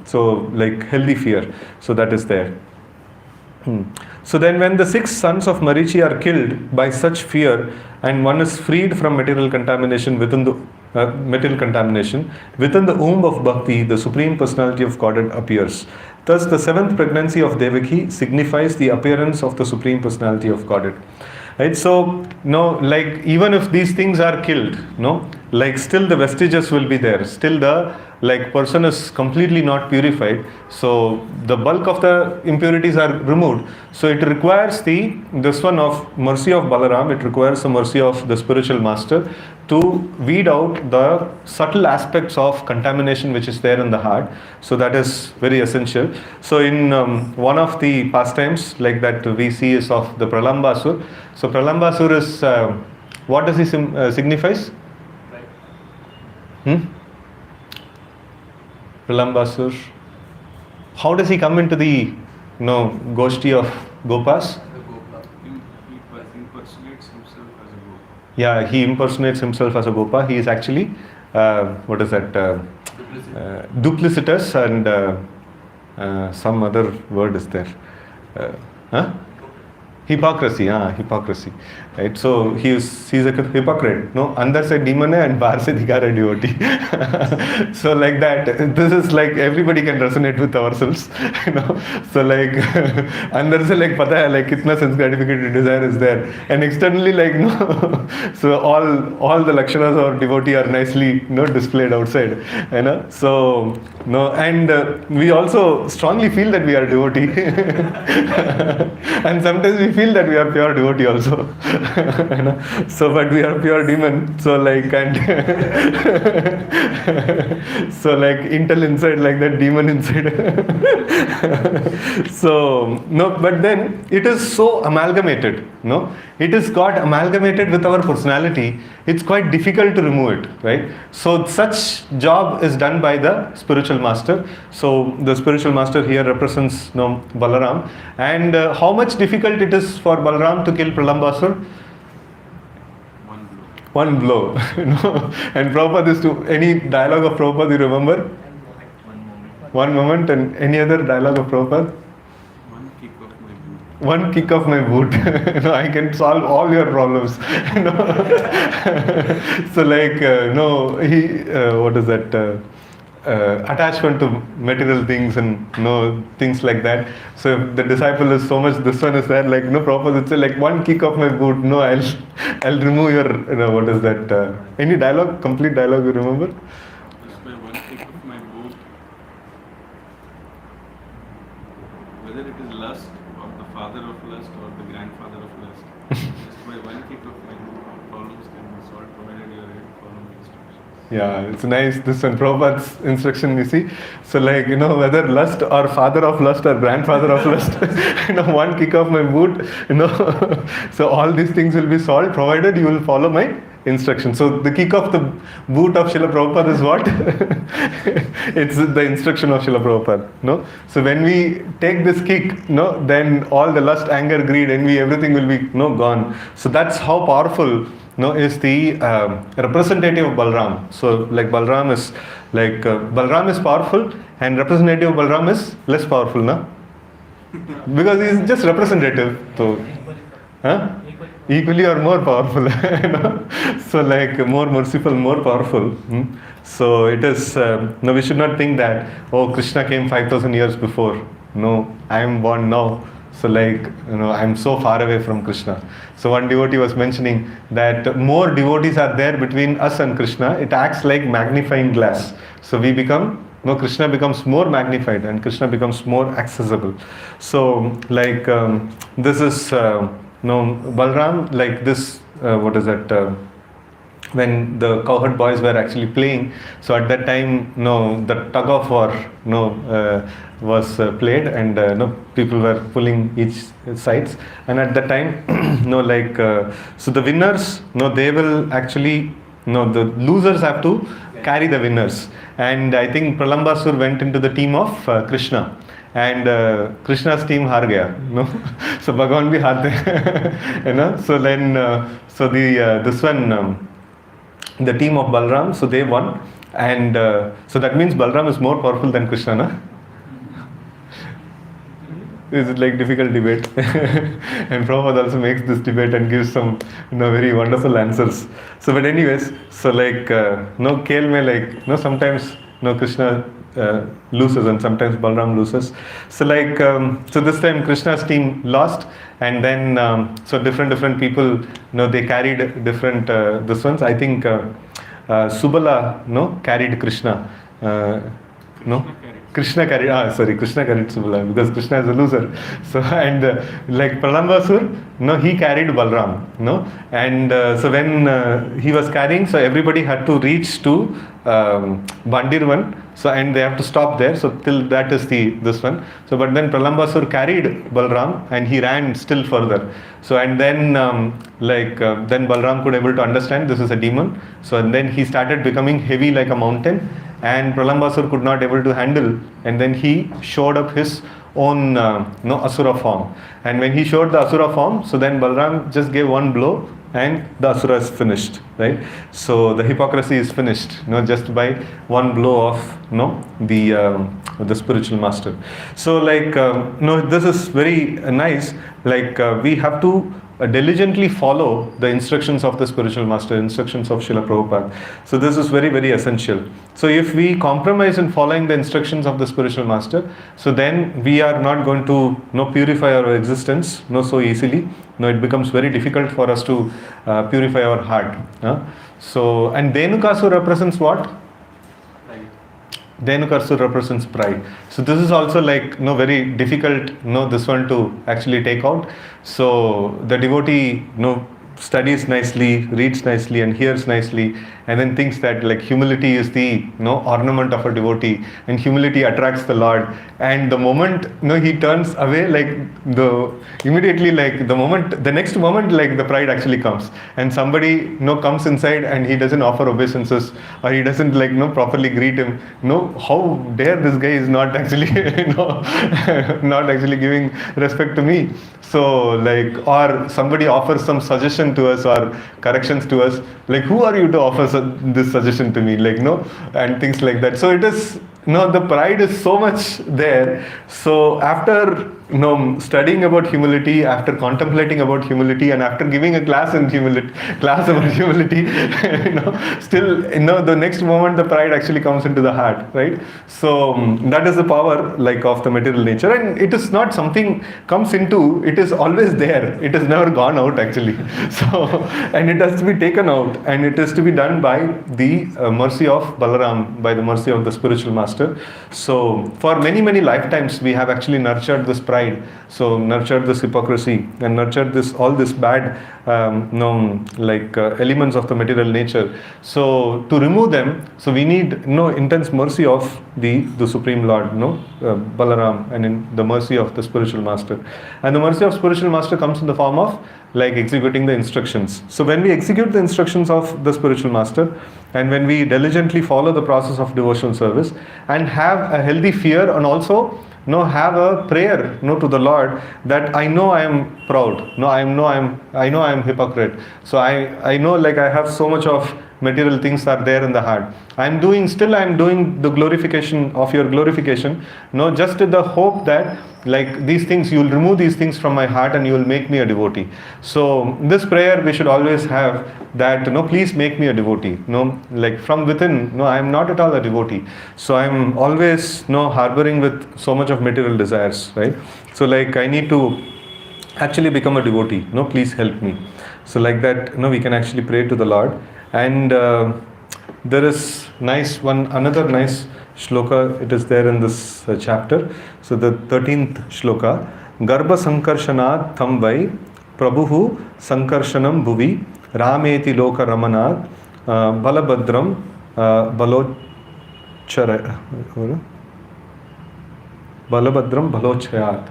so like healthy fear. So that is there. So then when the 6 sons of Marichi are killed by such fear, and one is freed from material contamination within the womb of Bhakti, the Supreme Personality of Godhead appears. Thus the 7th pregnancy of Devaki signifies the appearance of the Supreme Personality of Godhead. Right? So like even if these things are killed, like still the vestiges will be there, still the like person is completely not purified, so the bulk of the impurities are removed. So it requires this one of mercy of Balaram, it requires the mercy of the spiritual master to weed out the subtle aspects of contamination which is there in the heart. So that is very essential. So in one of the pastimes like that we see is of the Pralambasur. So Pralambasur is what does he signifies? Pralambasur. How does he come into the Goshti of Gopas? He impersonates himself as a Gopa. Yeah, he impersonates himself as a Gopa. He is actually what is that? Duplicitous and some other word is there. Hypocrisy, hypocrisy. Right? So he's a hypocrite. Andar se demon hai and bahar se dikha raha devotee. So like that, this is like everybody can resonate with ourselves. So like andar se like pata hai like kitna sense gratification desire is there, and externally like so all the lakshanas of devotee are nicely displayed outside. So and we also strongly feel that we are devotee, and sometimes we feel that we are pure devotee also. So but we are pure demon, so like and so like intel inside, like that demon inside. So but then it is so amalgamated, it is got amalgamated with our personality. It's quite difficult to remove it, right? So such job is done by the spiritual master. So the spiritual master here represents Balaram, and how much difficult it is for Balaram to kill Pralambasur? One blow. And Prabhupada is to any dialogue of Prabhupada you remember? One moment. And any other dialogue of Prabhupada? One kick of my boot. I can solve all your problems. So like he what is that? Attachment to material things and things like that. So if the disciple is so much, this one is there, like Prabhupada would say like one kick of my boot, I'll remove your what is that? Any dialogue, complete dialogue you remember? Just by one kick of my boot, whether it is lust or the father of lust or the grandfather of lust, just by one kick of my boot, all problems can be solved provided you are ready to follow my instructions. Yeah, it's nice, this one, Prabhupada's instruction, you see. So like, whether lust or father of lust or grandfather of lust, one kick of my boot, so all these things will be solved provided you will follow my instruction. So the kick of the boot of Srila Prabhupada is what? It's the instruction of Srila Prabhupada. So when we take this kick, then all the lust, anger, greed, envy, everything will be gone. So that's how powerful is the representative of Balram. So like Balram is like Balram is powerful, and representative of Balram is less powerful, because he's just representative. So, huh? Equally or more powerful. You know? So like more merciful, more powerful. So it is, no, we should not think that, oh, Krishna came 5,000 years before. No, I am born now. So like, I'm so far away from Krishna. So one devotee was mentioning that more devotees are there between us and Krishna. It acts like magnifying glass. So we become, Krishna becomes more magnified and Krishna becomes more accessible. So like this is, Balram, like this, what is that? When the cowherd boys were actually playing, so at that time, the tug of war, was played, and people were pulling each sides, and at that time, so the winners, they will actually, the losers have to carry the winners, and I think Pralambasur went into the team of Krishna. And Krishna's team har gaya, so Bhagavan bhi haar de, so then, so this one, the team of Balram, so they won, and so that means Balram is more powerful than Krishna, na? This is like difficult debate, and Prabhupada also makes this debate and gives some, very wonderful answers. So, but anyways, so like, Kel mein like, sometimes, Krishna loses and sometimes Balram loses. So like, so this time Krishna's team lost, and then so different people, they carried different this ones. I think Subala, carried Krishna. Krishna carried Subala because Krishna is a loser. So and like Pralambasur, he carried Balram, and so when he was carrying, so everybody had to reach to Bandirvan, so and they have to stop there. So till that is this one. So but then Pralambasur carried Balram and he ran still further. So and then then Balram could able to understand this is a demon. So and then he started becoming heavy like a mountain, and Pralambasur could not able to handle, and then he showed up his own Asura form. And when he showed the Asura form, so then Balram just gave one blow and the Asura is finished, right? So the hypocrisy is finished, just by one blow of the spiritual master. So like this is very nice. Like we have to diligently follow the instructions of the spiritual master, instructions of Srila Prabhupada. So this is very, very essential. So if we compromise in following the instructions of the spiritual master, so then we are not going to purify our existence so easily. It becomes very difficult for us to purify our heart. So, and Dhenukasur represents what? Dhenukasur represents pride. So this is also like very difficult this one to actually take out. So the devotee studies nicely, reads nicely and hears nicely, and then thinks that like humility is the ornament of a devotee, and humility attracts the Lord. And the moment he turns away, like immediately like the next moment like the pride actually comes, and somebody comes inside and he doesn't offer obeisances, or he doesn't like properly greet him. How dare this guy is not actually not actually giving respect to me. So like, or somebody offers some suggestion to us or corrections to us, like who are you to offer this suggestion to me, like and things like that. So it is the pride is so much there. So after studying about humility, after contemplating about humility, and after giving a class about humility, still the next moment the pride actually comes into the heart, right? So that is the power like of the material nature, and it is not something comes into, it is always there, it has never gone out actually. So and it has to be taken out, and it is to be done by the mercy of Balaram, by the mercy of the spiritual master. So for many lifetimes we have actually nurtured this pride, so nurtured this hypocrisy, and nurtured all this bad elements of the material nature. So to remove them, so we need intense mercy of the Supreme Lord, Balaram, and in the mercy of the spiritual master. And the mercy of spiritual master comes in the form of like executing the instructions. So when we execute the instructions of the spiritual master, and when we diligently follow the process of devotional service, and have a healthy fear, and also have a prayer to the Lord, that I know I am proud, I know I am hypocrite. So I know like I have so much of material things are there in the heart. I am doing the glorification of your glorification, no, just with the hope that like these things, you will remove these things from my heart and you will make me a devotee. So this prayer we should always have, that no, please make me a devotee. No, like from within, no, I am not at all a devotee. So I am always harboring with so much of material desires, right? So like I need to actually become a devotee. No, please help me. So like that, we can actually pray to the Lord. And there is another nice shloka. It is there in this chapter. So the 13th shloka. Garbha sankarshanat tham vai prabhuhu sankarshanam bhuvi rameti loka ramanat balabhadram balochayat.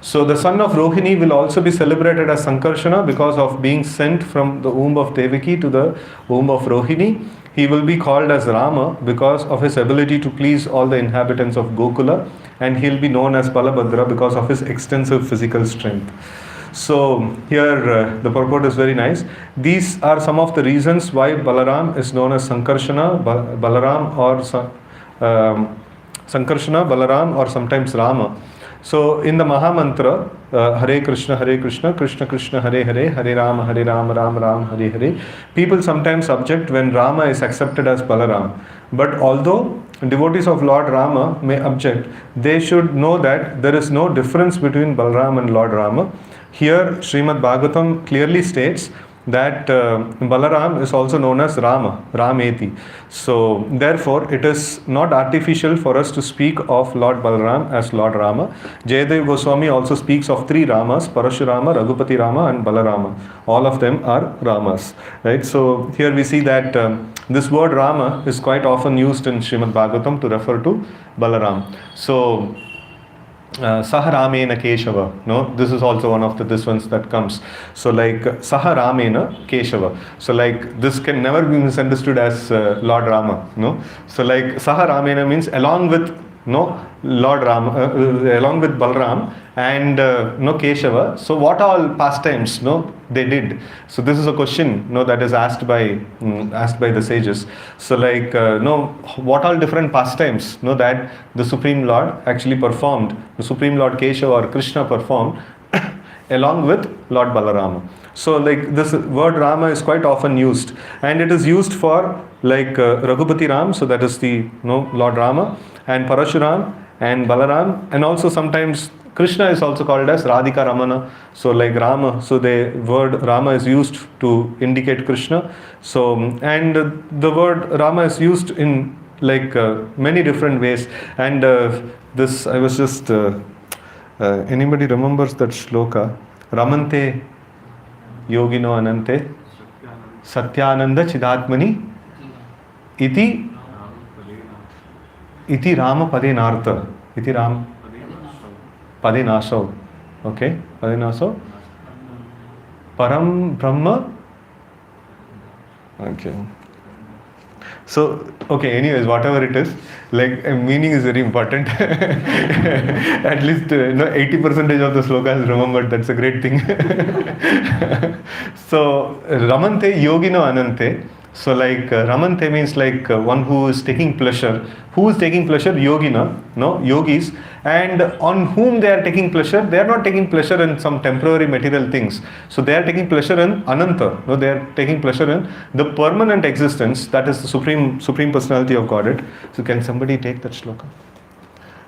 So the son of Rohini will also be celebrated as Sankarshana because of being sent from the womb of Devaki to the womb of Rohini. He will be called as Rama because of his ability to please all the inhabitants of Gokula, and he'll be known as Balabhadra because of his extensive physical strength. So here the purport is very nice. These are some of the reasons why Balaram is known as Sankarshana, Balaram or Sankarshana, Balaram, or sometimes Rama. So in the Mahamantra, Hare Krishna, Krishna Krishna, Hare Hare, Hare Rama, Ram Ram, Hare Hare, people sometimes object when Rama is accepted as Balaram. But although devotees of Lord Rama may object, they should know that there is no difference between Balaram and Lord Rama. Here Srimad Bhagavatam clearly states that Balaram is also known as Rama, Rameti. So therefore it is not artificial for us to speak of Lord Balaram as Lord Rama. Jayadev Goswami also speaks of three Ramas: Parashurama, Raghupati Rama and Balarama. All of them are Ramas, right? So here we see that this word Rama is quite often used in Srimad Bhagavatam to refer to Balaram. So Saha Ramena Keshava. No, this is also one of this ones that comes. So like Saha Ramena Keshava. So like this can never be misunderstood as Lord Rama. No, so like Saha Ramena means along with Lord Rama, along with Balram and Keshava. So what all pastimes they did? So this is a question that is asked by the sages. So like what all different pastimes that the Supreme Lord actually performed, the Supreme Lord Keshava or Krishna performed along with Lord Balarama. So like this word Rama is quite often used, and it is used for like Raghupati Ram, so that is the Lord Rama, and Parashuram and Balaram, and also sometimes Krishna is also called as Radhika Ramana. So like Rama, so the word Rama is used to indicate Krishna. So and the word Rama is used in like many different ways. And this I was just anybody remembers that shloka? Ramante Yogino Anante Satyananda Chidatmani Iti Rama Padenartha. Iti Ram Padenaso. Okay, Padenaso. Param Brahma. Okay. So, okay, anyways, whatever it is, like meaning is very important. At least 80% of the slokas remembered. That's a great thing. So, Ramante Yogino Anante. So like Ramante means like one who is taking pleasure. Who is taking pleasure? Yogina, yogis. And on whom they are taking pleasure? They are not taking pleasure in some temporary material things. So they are taking pleasure in Ananta. They are taking pleasure in the permanent existence, that is the Supreme Personality of Godhead. So can somebody take that shloka?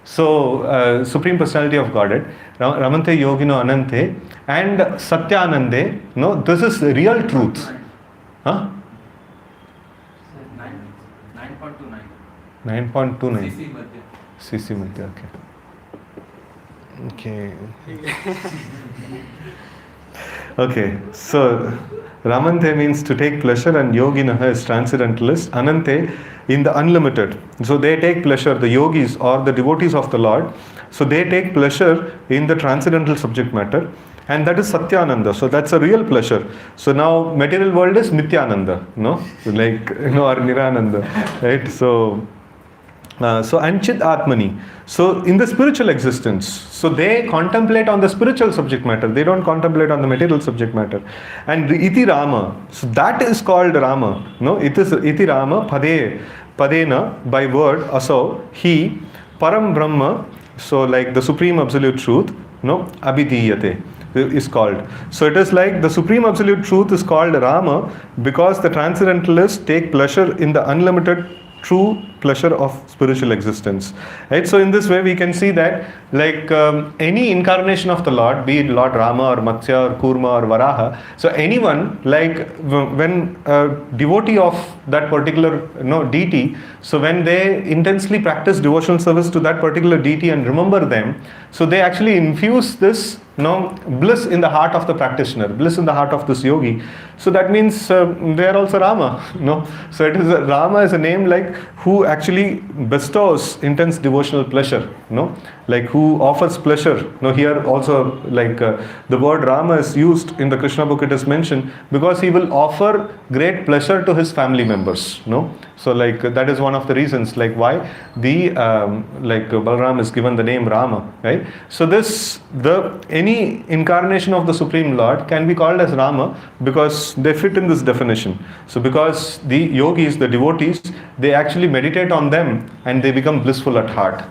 So Supreme Personality of Godhead, Ramante Yogino Anante and Satyanande. This is real truth. Huh? 9.29. CC Madhya, okay. Okay, so Ramante means to take pleasure, and Yoginaha is transcendentalist. Anante in the unlimited. So they take pleasure, the yogis or the devotees of the Lord. So they take pleasure in the transcendental subject matter. And that is Satyananda. So that's a real pleasure. So now material world is Nityananda, or Nirananda, right? So So Anchit Atmani. So in the spiritual existence, so they contemplate on the spiritual subject matter. They don't contemplate on the material subject matter. And the Iti Rama. So that is called Rama. No, it is Iti Rama Padena by word aso he Param Brahma. So like the supreme absolute truth. No, Abhidhiyate is called. So it is like the supreme absolute truth is called Rama because the transcendentalists take pleasure in the unlimited true pleasure of spiritual existence, right? So in this way we can see that like any incarnation of the Lord, be it Lord Rama or Matsya or Kurma or Varaha, so anyone like when a devotee of that particular deity, so when they intensely practice devotional service to that particular deity and remember them, so they actually infuse this bliss in the heart of the practitioner, bliss in the heart of this yogi. So that means they are also Rama. So it is Rama is a name like who actually bestows intense devotional pleasure. Like who offers pleasure. Here also like the word Rama is used in the Krishna book. It is mentioned because he will offer great pleasure to his family members. So like that is one of the reasons like why the like Balaram is given the name Rama, right? So any incarnation of the Supreme Lord can be called as Rama because they fit in this definition. So because the yogis, the devotees, they actually meditate on them and they become blissful at heart.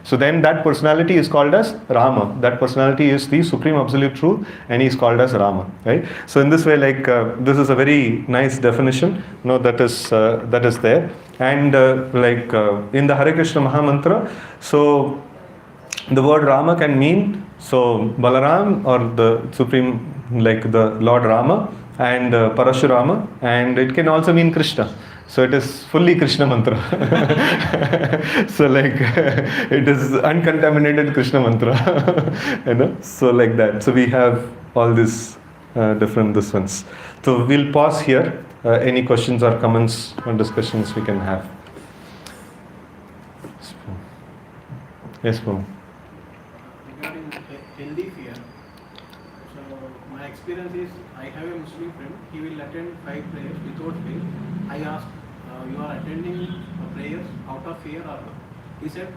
So then that personality is called as Rama. That personality is the Supreme Absolute Truth and he is called as Rama, right? So in this way, like this is a very nice definition. That is there. And like in the Harikshetra Mahamantra, so the word Rama can mean so Balaram or the Supreme, like the Lord Rama and Parashurama, and it can also mean Krishna. So it is fully Krishna mantra. So like it is uncontaminated Krishna mantra. So like that. So we have all these different this ones. So we'll pause here. Any questions or comments or discussions we can have. Yes, ma'am. Regarding healthy fear, so my experience is I have a Muslim friend, he will attend 5 prayers without fail. I asked, you are attending prayers out of fear or not? He said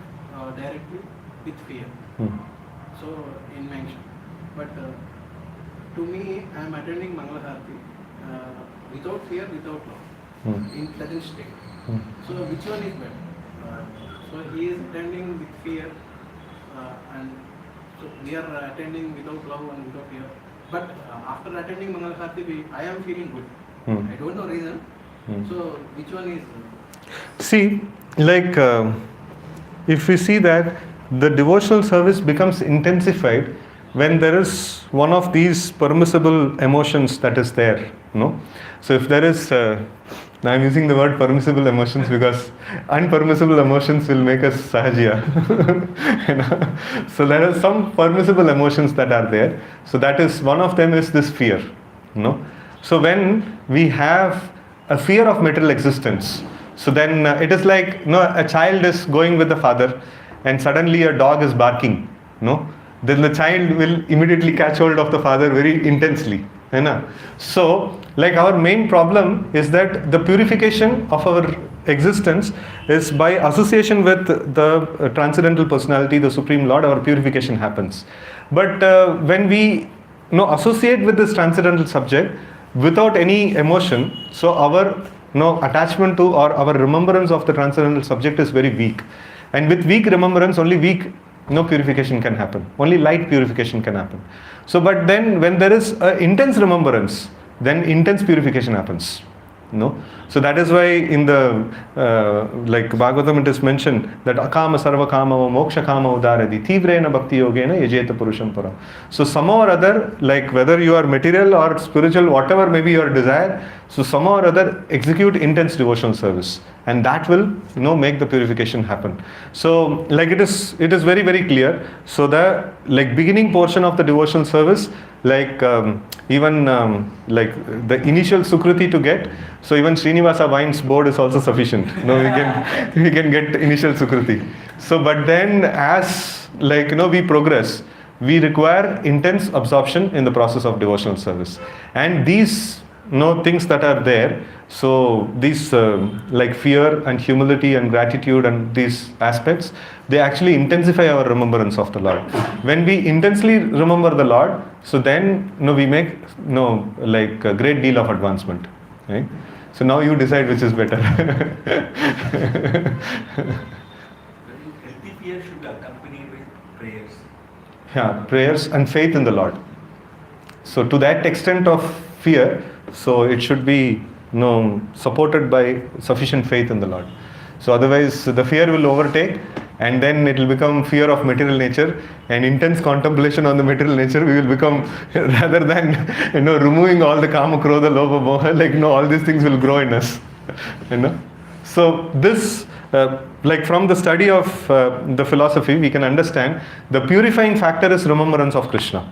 directly with fear. So in mention. But to me, I am attending Mangala Harati without fear, without love, in pleasant state. So which one is better? So he is attending with fear and so we are attending without love and without fear. But after attending Mangala Harati, I am feeling good. I don't know reason. So which one is? See, like if we see that the devotional service becomes intensified when there is one of these permissible emotions that is there. So if there is, I'm using the word permissible emotions because unpermissible emotions will make us sahajiya. So there are some permissible emotions that are there. So that is, one of them is this fear. So when we have a fear of material existence, so then it is like a child is going with the father and suddenly a dog is barking. Then the child will immediately catch hold of the father very intensely. So like our main problem is that the purification of our existence is by association with the transcendental personality, the Supreme Lord, our purification happens. But when we associate with this transcendental subject without any emotion, so our attachment to or our remembrance of the transcendental subject is very weak. And with weak remembrance, only weak purification can happen. Only light purification can happen. So, but then when there is intense remembrance, then intense purification happens. So that is why in the like Bhagavatam it is mentioned that akama sarva kama moksha kama udaradi tivrena bhakti yogena yajeta purusham param. So somehow or other, like whether you are material or spiritual, whatever may be your desire, so somehow or other execute intense devotional service, and that will make the purification happen. So like it is very, very clear. So the like beginning portion of the devotional service, like even like the initial sukriti to get, so even Srinivasa Wine's board is also sufficient. We can get initial sukriti. So but then as like we progress, we require intense absorption in the process of devotional service, and these things that are there. So these like fear and humility and gratitude and these aspects, they actually intensify our remembrance of the Lord. When we intensely remember the Lord, so then we make like a great deal of advancement, right? So now you decide which is better. Healthy fear should accompany with prayers. Yeah, prayers and faith in the Lord. So to that extent of fear, so it should be supported by sufficient faith in the Lord. So otherwise the fear will overtake, and then it will become fear of material nature and intense contemplation on the material nature. We will become, rather than removing all the kama, krodha, lobha, moha, like all these things will grow in us. So this, like from the study of the philosophy, we can understand the purifying factor is remembrance of Krishna.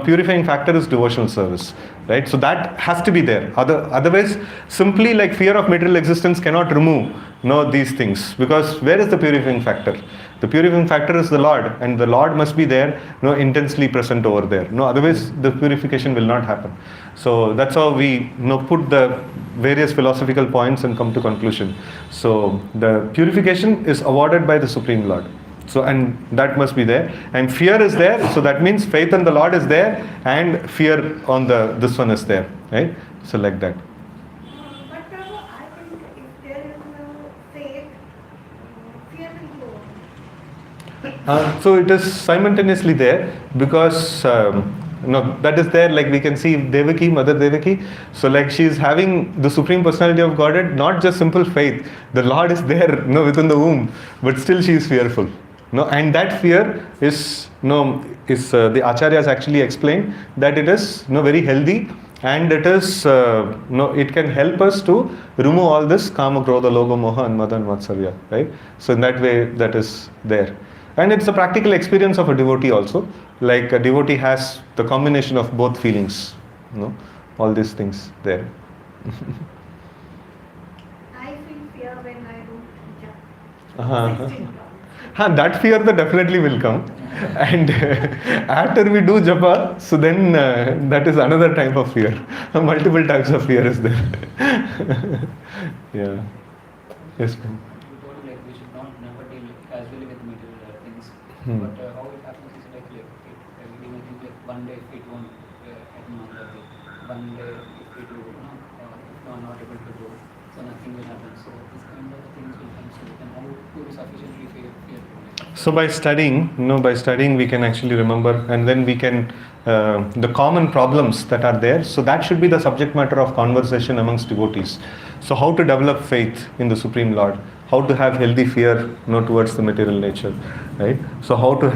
Purifying factor is devotional service, right? So that has to be there. Otherwise, simply like fear of material existence cannot remove these things, because where is the purifying factor? The purifying factor is the Lord, and the Lord must be there, intensely present over there. Otherwise the purification will not happen. So that's how we put the various philosophical points and come to conclusion. So the purification is awarded by the Supreme Lord. So, and that must be there, and fear is there, so that means faith in the Lord is there, and fear on this one is there, right? So like that. But Prabhu, I think if there is no faith, fear will go. So it is simultaneously there, because that is there, like we can see Devaki, Mother Devaki. So like she is having the Supreme Personality of Godhead, not just simple faith. The Lord is there, within the womb, but still she is fearful. And that fear is, the Acharyas actually explain that it is very healthy, and it is it can help us to remove all this kama, krodha, lobha, moha, and mada and vatsarya, right? So in that way, that is there. And it's a practical experience of a devotee also. Like a devotee has the combination of both feelings, all these things there. I feel fear when I do Uh-huh. 16 rounds. That fear definitely will come. And after we do japa, so then that is another type of fear. Multiple types of fear is there. Yeah. Yes, ma'am. You told like we should not never deal casually with material things. But how it happens is like we may think like one day if it won't happen on that day. One day if we do, if we are not able to do, so nothing will happen. So this kind of things will come. So then how to be sufficiently fearful? So by studying, we can actually remember, and then we can the common problems that are there. So that should be the subject matter of conversation amongst devotees. So how to develop faith in the Supreme Lord, how to have healthy fear towards the material nature, right? So how to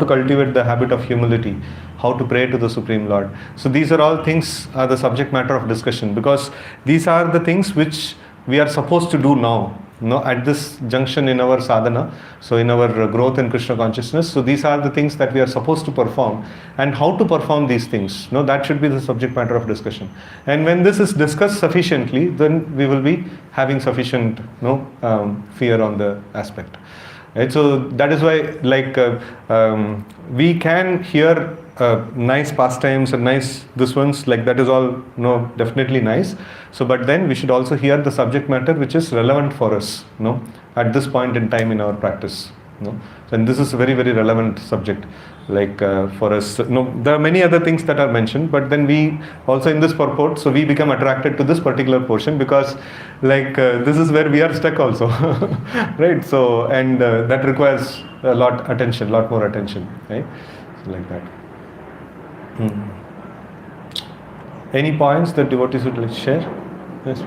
cultivate the habit of humility, how to pray to the Supreme Lord. So these are all things are the subject matter of discussion, because these are the things which we are supposed to do now. At this junction in our sadhana, so in our growth in Krishna consciousness, so these are the things that we are supposed to perform, and how to perform these things, that should be the subject matter of discussion. And when this is discussed sufficiently, then we will be having sufficient fear on the aspect, right? So that is why we can hear nice pastimes and nice this ones, like that is all definitely nice. So but then we should also hear the subject matter which is relevant for us at this point in time in our practice. So, and this is a very, very relevant subject, like for us. There are many other things that are mentioned, but then we also in this purport, so we become attracted to this particular portion, because this is where we are stuck also. Right? So and that requires a lot more attention, right? So like that. Any points that devotees would like to share? Yes. I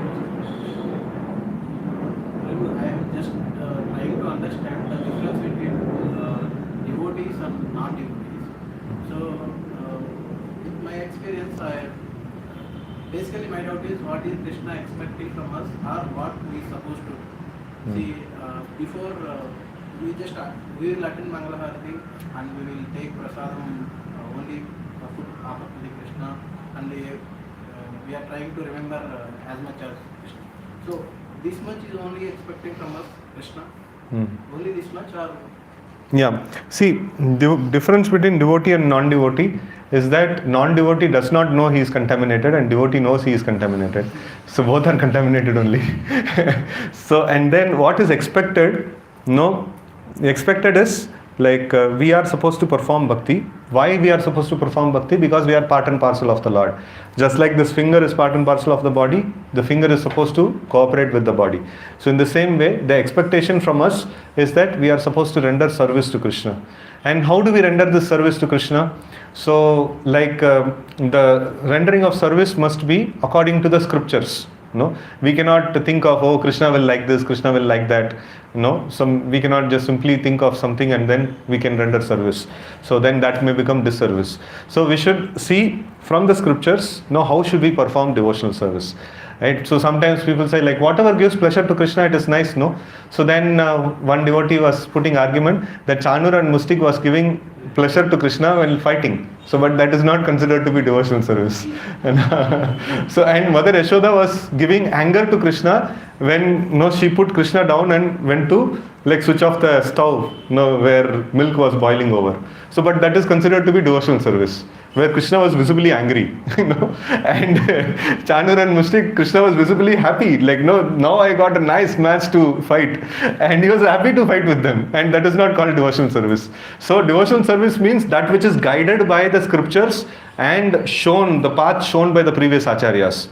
am just trying to understand the difference between devotees and non-devotees. So, in my experience, basically my doubt is what is Krishna expecting from us, or what we are supposed to do. See, before we will attend Mangala Harati and we will take prasadam only food after Krishna, and we are trying to remember as much as Krishna. So this much is only expecting from us Krishna. Only this much, or Yeah. See, the difference between devotee and non-devotee is that non-devotee does not know he is contaminated and devotee knows he is contaminated. So both are contaminated only. So, and then what is expected? No, expected is like we are supposed to perform bhakti. Why we are supposed to perform bhakti? Because we are part and parcel of the Lord. Just like this finger is part and parcel of the body, the finger is supposed to cooperate with the body. So in the same way, the expectation from us is that we are supposed to render service to Krishna. And how do we render this service to Krishna? So like the rendering of service must be according to the scriptures. No, we cannot think of, oh, Krishna will like this, Krishna will like that. No, we cannot just simply think of something and then we can render service. So then that may become disservice. So we should see from the scriptures, how should we perform devotional service. Right? So sometimes people say like whatever gives pleasure to Krishna, it is nice, no? So then one devotee was putting argument that Chanur and Mustik was giving pleasure to Krishna while fighting. So but that is not considered to be devotional service. And Mother Yashoda was giving anger to Krishna when she put Krishna down and went to like switch off the stove where milk was boiling over. So but that is considered to be devotional service, where Krishna was visibly angry, and Chanur and Mustik, Krishna was visibly happy, like now I got a nice match to fight, and he was happy to fight with them, and that is not called devotional service. So devotional service means that which is guided by the scriptures and shown, the path shown by the previous acharyas,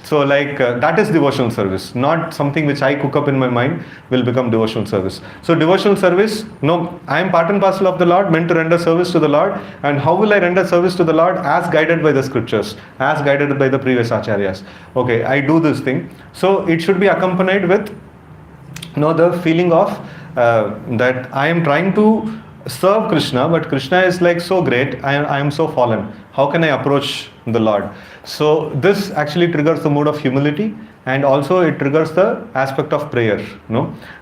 So like that is devotional service, not something which I cook up in my mind will become devotional service. So devotional service, I am part and parcel of the Lord, meant to render service to the Lord. And how will I render service to the Lord? As guided by the scriptures, as guided by the previous acharyas. Okay, I do this thing. So it should be accompanied with the feeling of that I am trying to serve Krishna, but Krishna is like so great, I am so fallen. How can I approach the Lord? So this actually triggers the mood of humility, and also it triggers the aspect of prayer.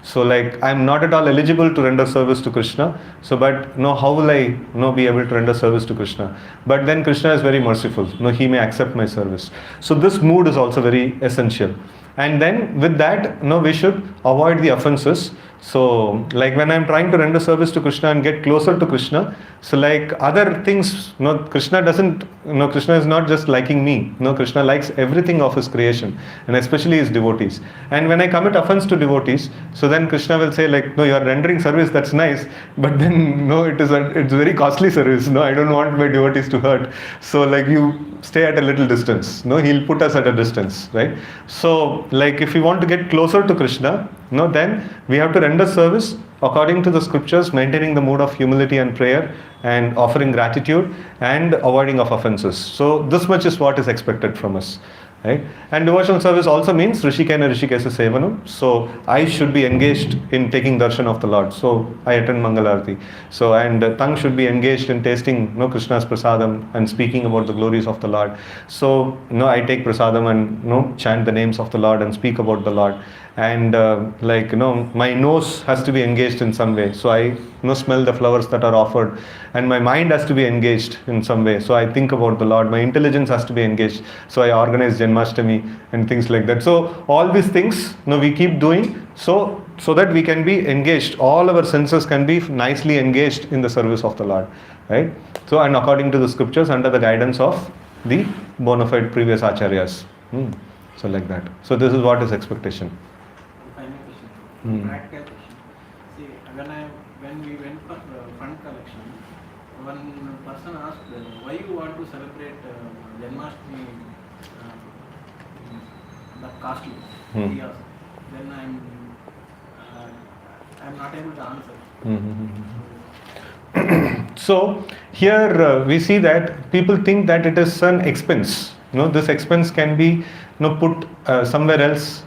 So like I am not at all eligible to render service to Krishna. So but how will I be able to render service to Krishna? But then Krishna is very merciful. He may accept my service. So this mood is also very essential. And then with that, we should avoid the offenses. So like when I'm trying to render service to Krishna and get closer to Krishna, so like other things, Krishna doesn't, Krishna is not just liking me. Krishna likes everything of his creation, and especially his devotees. And when I commit offense to devotees, so then Krishna will say like, you are rendering service, that's nice, but then it's very costly service. I don't want my devotees to hurt. So like you stay at a little distance. He'll put us at a distance, right? So like if we want to get closer to Krishna, then we have to render service according to the scriptures, maintaining the mood of humility and prayer, and offering gratitude and avoiding of offenses. So this much is what is expected from us. Right? And devotional service also means Rishikena Rishikesa Sevanam. So I should be engaged in taking darshan of the Lord. So I attend Mangalarti. So and tongue should be engaged in tasting Krishna's prasadam and speaking about the glories of the Lord. So I take prasadam and chant the names of the Lord and speak about the Lord. And my nose has to be engaged in some way. So I smell the flowers that are offered, and my mind has to be engaged in some way. So I think about the Lord. My intelligence has to be engaged. So I organize Janmashtami and things like that. So all these things we keep doing so that we can be engaged. All our senses can be nicely engaged in the service of the Lord. Right? So and according to the scriptures, under the guidance of the bona fide previous acharyas. So like that. So this is what is expectation. Final question. Practical question. See, when we went for fund collection, one person asked, why you want to celebrate Janmashtami that costly? He asked. Then I'm not able to answer. So here we see that people think that it is an expense. This expense can be put somewhere else.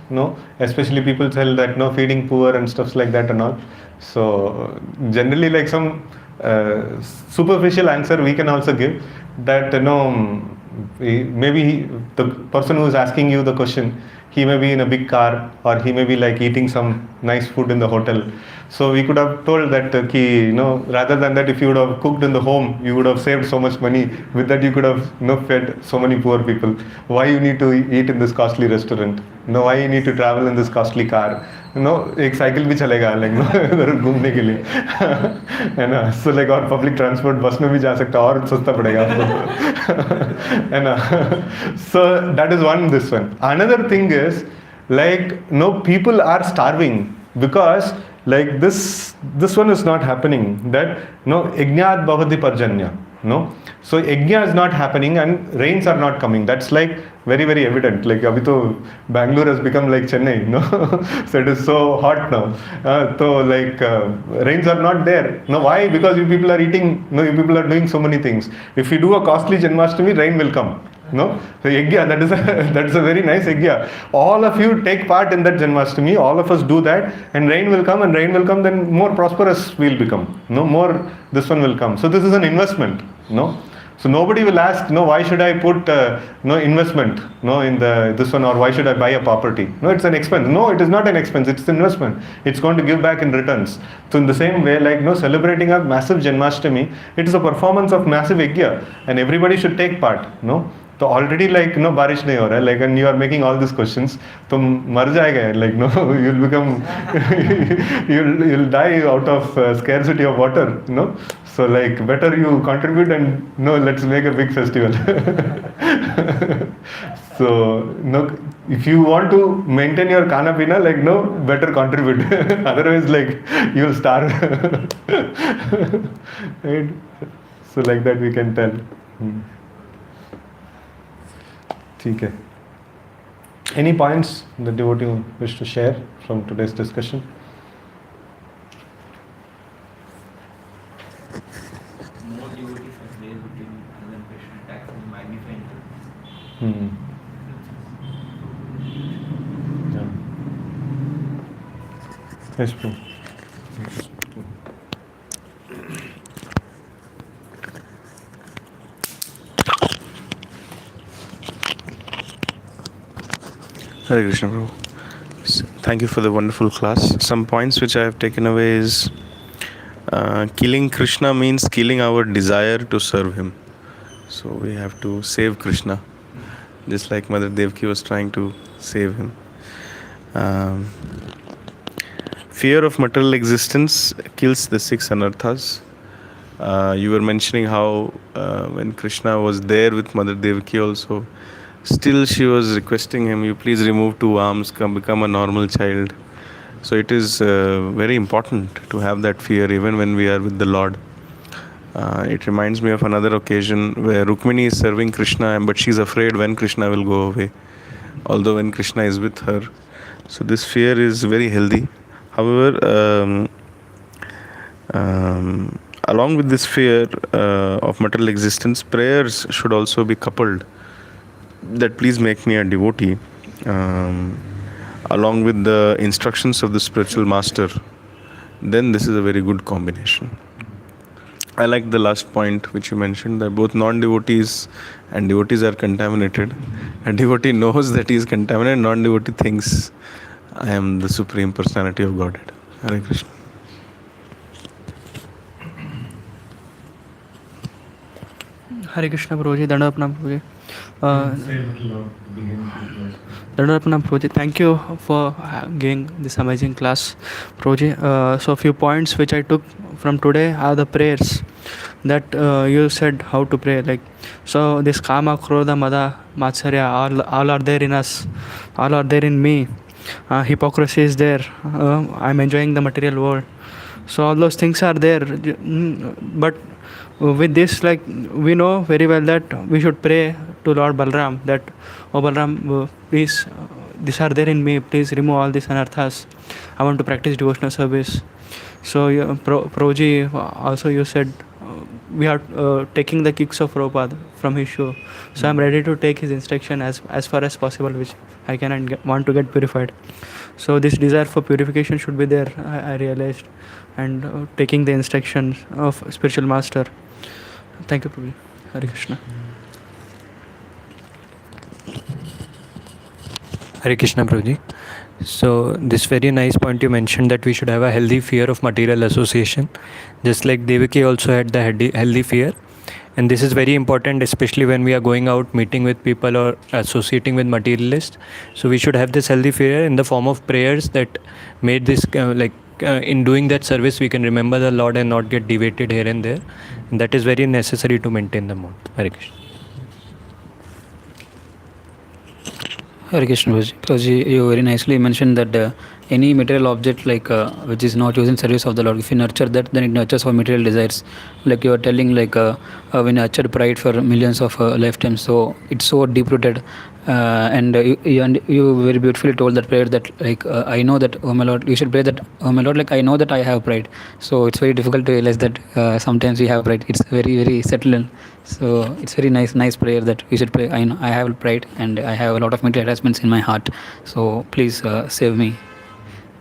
Especially people tell that feeding poor and stuff like that and all. So generally, like some superficial answer we can also give that maybe the person who is asking you the question, he may be in a big car, or he may be like eating some nice food in the hotel. So we could have told that rather than that, if you would have cooked in the home, you would have saved so much money. With that you could have fed so many poor people. Why you need to eat in this costly restaurant? Why you need to travel in this costly car? No एक cycle भी चलेगा like no इधर घूमने के लिए है ना. So like और पब्लिक ट्रांसपोर्ट बस में भी जा सकता और सस्ता पड़ेगा आपको है ना. So that is one this one. Another thing is like no people are starving because like this one is not happening that no yajnat bhavati parjanya no. So yajna is not happening and rains are not coming. That's like very evident. Like abhi to Bangalore has become like Chennai no. So it is so hot now. So like rains are not there. No, why? Because you people are eating, no, you people are doing so many things. If you do a costly Janmashtami, rain will come. No, so yajna, that's a very nice yajna. All of you take part in that Janmashtami. All of us do that, and rain will come. And rain will come, then more prosperous we'll become. No more, this one will come. So this is an investment. No, so nobody will ask, no, why should I put no investment, no, in this one, or why should I buy a property? No, it's an expense. No, it is not an expense. It's an investment. It's going to give back in returns. So in the same way, like no, celebrating a massive Janmashtami, it is a performance of massive yajna, and everybody should take part. No. तो already like no बारिश नहीं हो रहा है like and you are making all this questions तो मर जाएगा like no you will become you will die out of scarcity of water no. So like better you contribute and no let's make a big festival. So no if you want to maintain your khana pina like no better contribute otherwise like you will starve. Right? So like that we can tell. ठीक है. Any points that devotee wish to share from today's discussion? More devotees are there between Anand Krishna tax and magnifying. Yeah. Yes, Prabhu. Hare Krishna Prabhu. Thank you for the wonderful class. Some points which I have taken away is killing Krishna means killing our desire to serve him. So we have to save Krishna, just like Mother Devaki was trying to save him. Fear of material existence kills the 6 anarthas. You were mentioning how when Krishna was there with Mother Devaki also, still she was requesting him, you please remove 2 arms, become a normal child. So it is very important to have that fear even when we are with the Lord. It reminds me of another occasion where Rukmini is serving Krishna, but she's afraid when Krishna will go away, although when Krishna is with her. So this fear is very healthy. However, along with this fear of material existence, prayers should also be coupled. That please make me a devotee, along with the instructions of the spiritual master. Then this is a very good combination. I like the last point which you mentioned, that both non-devotees and devotees are contaminated. A devotee knows that he is contaminated, non-devotee thinks I am the Supreme Personality of Godhead. Hare Krishna. Hare Krishna Prabhuji, Dandavat Pranam Prabhuji. Dandavat Pranam Prabhuji, thank you for giving this amazing class, Prabhuji. So few points which I took from today are the prayers that you said how to pray. Like so, this Kama, Krodha, Mada, Matsarya, all are there in us, all are there in me. Hypocrisy is there. I'm enjoying the material world. So all those things are there, but with this, like we know very well that we should pray to Lord Balram that, oh Balram, please, these are there in me, please remove all these anarthas. I want to practice devotional service. So Prabhuji, also you said we are taking the kicks of Prabhupada from his show. So I'm ready to take his instruction as far as possible, which I can and want to get purified. So this desire for purification should be there, I realized, and taking the instructions of spiritual master. Thank you, Prabhuji. Hare Krishna. Hare Krishna Prabhuji. So this very nice point you mentioned, that we should have a healthy fear of material association. Just like Devaki also had the healthy fear. And this is very important, especially when we are going out, meeting with people or associating with materialists. So we should have this healthy fear in the form of prayers that made this in doing that service, we can remember the Lord and not get deviated here and there. And that is very necessary to maintain the mode. Hare Krishna. Hare Krishna Prabhuji, you very nicely mentioned that any material object which is not used in service of the Lord, if you nurture that, then it nurtures our material desires. Like you are telling, we nurtured pride for millions of lifetimes, so it's so deep rooted. You very beautifully told that prayer that I know that, oh my Lord, you should pray that, oh my Lord, like I know that I have pride. So it's very difficult to realize that sometimes we have pride. It's very very subtle. So it's very nice prayer that we should pray. I know I have pride and I have a lot of material attachments in my heart. So please save me.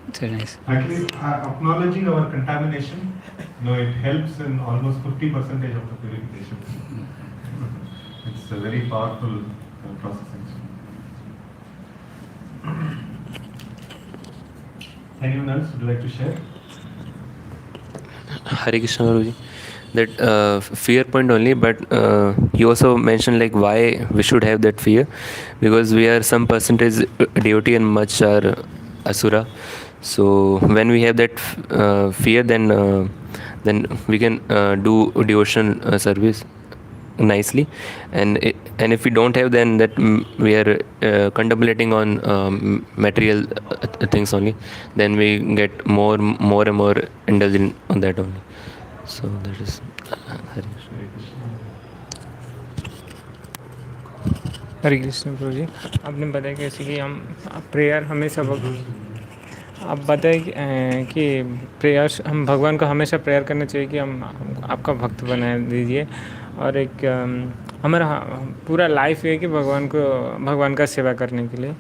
It's very nice. Actually, acknowledging our contamination, it helps in almost 50% of the purification. It's a very powerful process. Anyone else would like to share? Hare Krishna Guruji. That fear point only, but you also mentioned like why we should have that fear, because we are some percentage devotee and much are asura. So when we have that fear, then we can do devotional service nicely, and if we don't have, then that we are contemplating on material things only, then we get more and more indulgent on that only. So that is हरे कृष्ण प्रभु जी, आपने बताया कैसे कि हम prayer हमेशा आप बताएं कि prayer हम भगवान को हमेशा प्रेयर करना चाहिए कि हम आपका भक्त बना दीजिए, और एक हमारा पूरा लाइफ है कि भगवान का सेवा करने के लिए।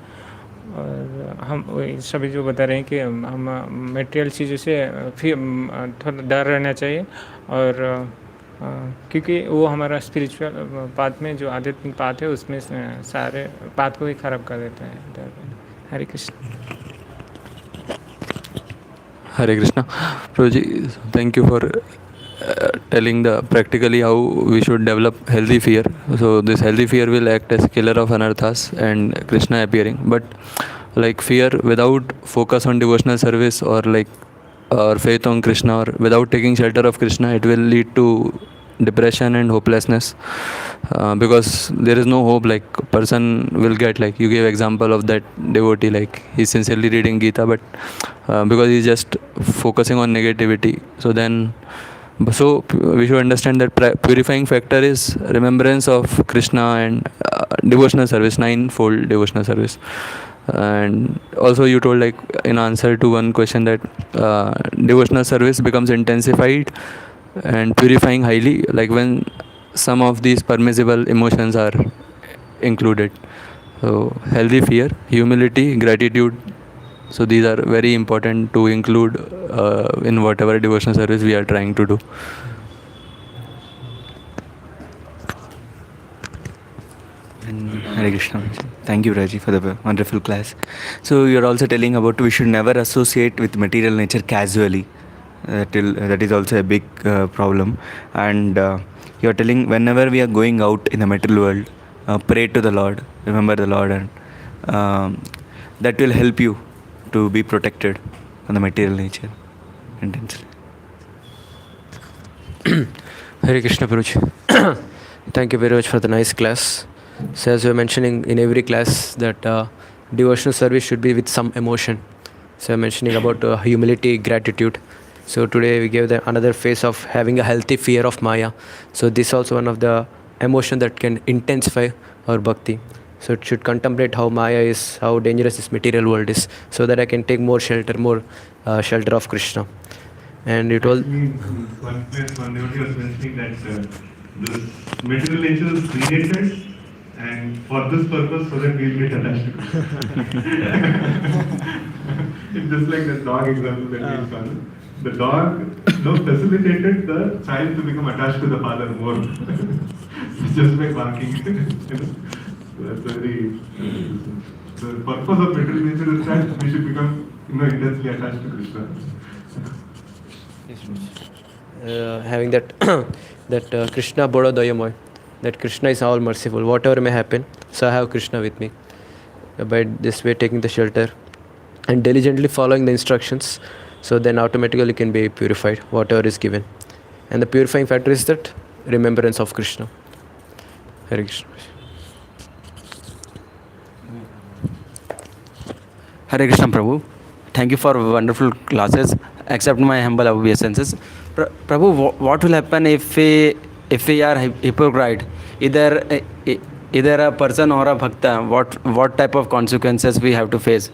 और हम सभी जो बता रहे हैं कि हम मटेरियल चीज़ों से फिर थोड़ा डर रहना चाहिए, और क्योंकि वो हमारा स्पिरिचुअल पाथ में जो आध्यात्मिक पाथ है उसमें सारे पाथ को ही ख़राब कर देता है। हरे Krishna. Hare Krishna. Prabhuji, thank you for telling the practically how we should develop healthy fear. So this healthy fear will act as killer of anarthas and Krishna appearing. But like fear without focus on devotional service or faith on Krishna, or without taking shelter of Krishna, it will lead to depression and hopelessness, because there is no hope. Like person will get, like you gave example of that devotee, like he's sincerely reading Gita, but because he's just focusing on negativity, so we should understand that purifying factor is remembrance of Krishna and devotional service, ninefold devotional service. And also you told, like in answer to one question, that devotional service becomes intensified and purifying highly like when some of these permissible emotions are included. So healthy fear, humility, gratitude, so these are very important to include in whatever devotional service we are trying to do. Hare Krishna. Thank you, Raji, for the wonderful class. So you're also telling about we should never associate with material nature casually. That is also a big problem. And you're telling whenever we are going out in the material world, pray to the Lord, remember the Lord, and that will help you to be protected from the material nature intensely. Hare Krishna Prabhuji. Thank you very much for the nice class. So as you were mentioning in every class that devotional service should be with some emotion. So you're mentioning about humility, gratitude. So today we gave another phase of having a healthy fear of Maya. So this is also one of the emotion that can intensify our bhakti. So it should contemplate how Maya is, how dangerous this material world is, so that I can take more shelter of Krishna. And it all. One place, one devotee was mentioning that this material nature is created and for this purpose, so that we will get attached to Krishna. It's just like the dog example that we saw. The dog facilitated the child to become attached to the father more. Just by barking. So that's very. The purpose of material nature is that we should become intensely attached to Krishna. having that that Krishna Bodo Doyamoy, that Krishna is all merciful. Whatever may happen, so I have Krishna with me. By this way, taking the shelter and diligently following the instructions, so then automatically can be purified, whatever is given. And the purifying factor is that remembrance of Krishna. Hare Krishna. Hare Krishna Prabhu. Thank you for wonderful classes. Accept my humble obeisances. Prabhu, what will happen if we are hypocrite? Either a person or a bhakta, what type of consequences we have to face?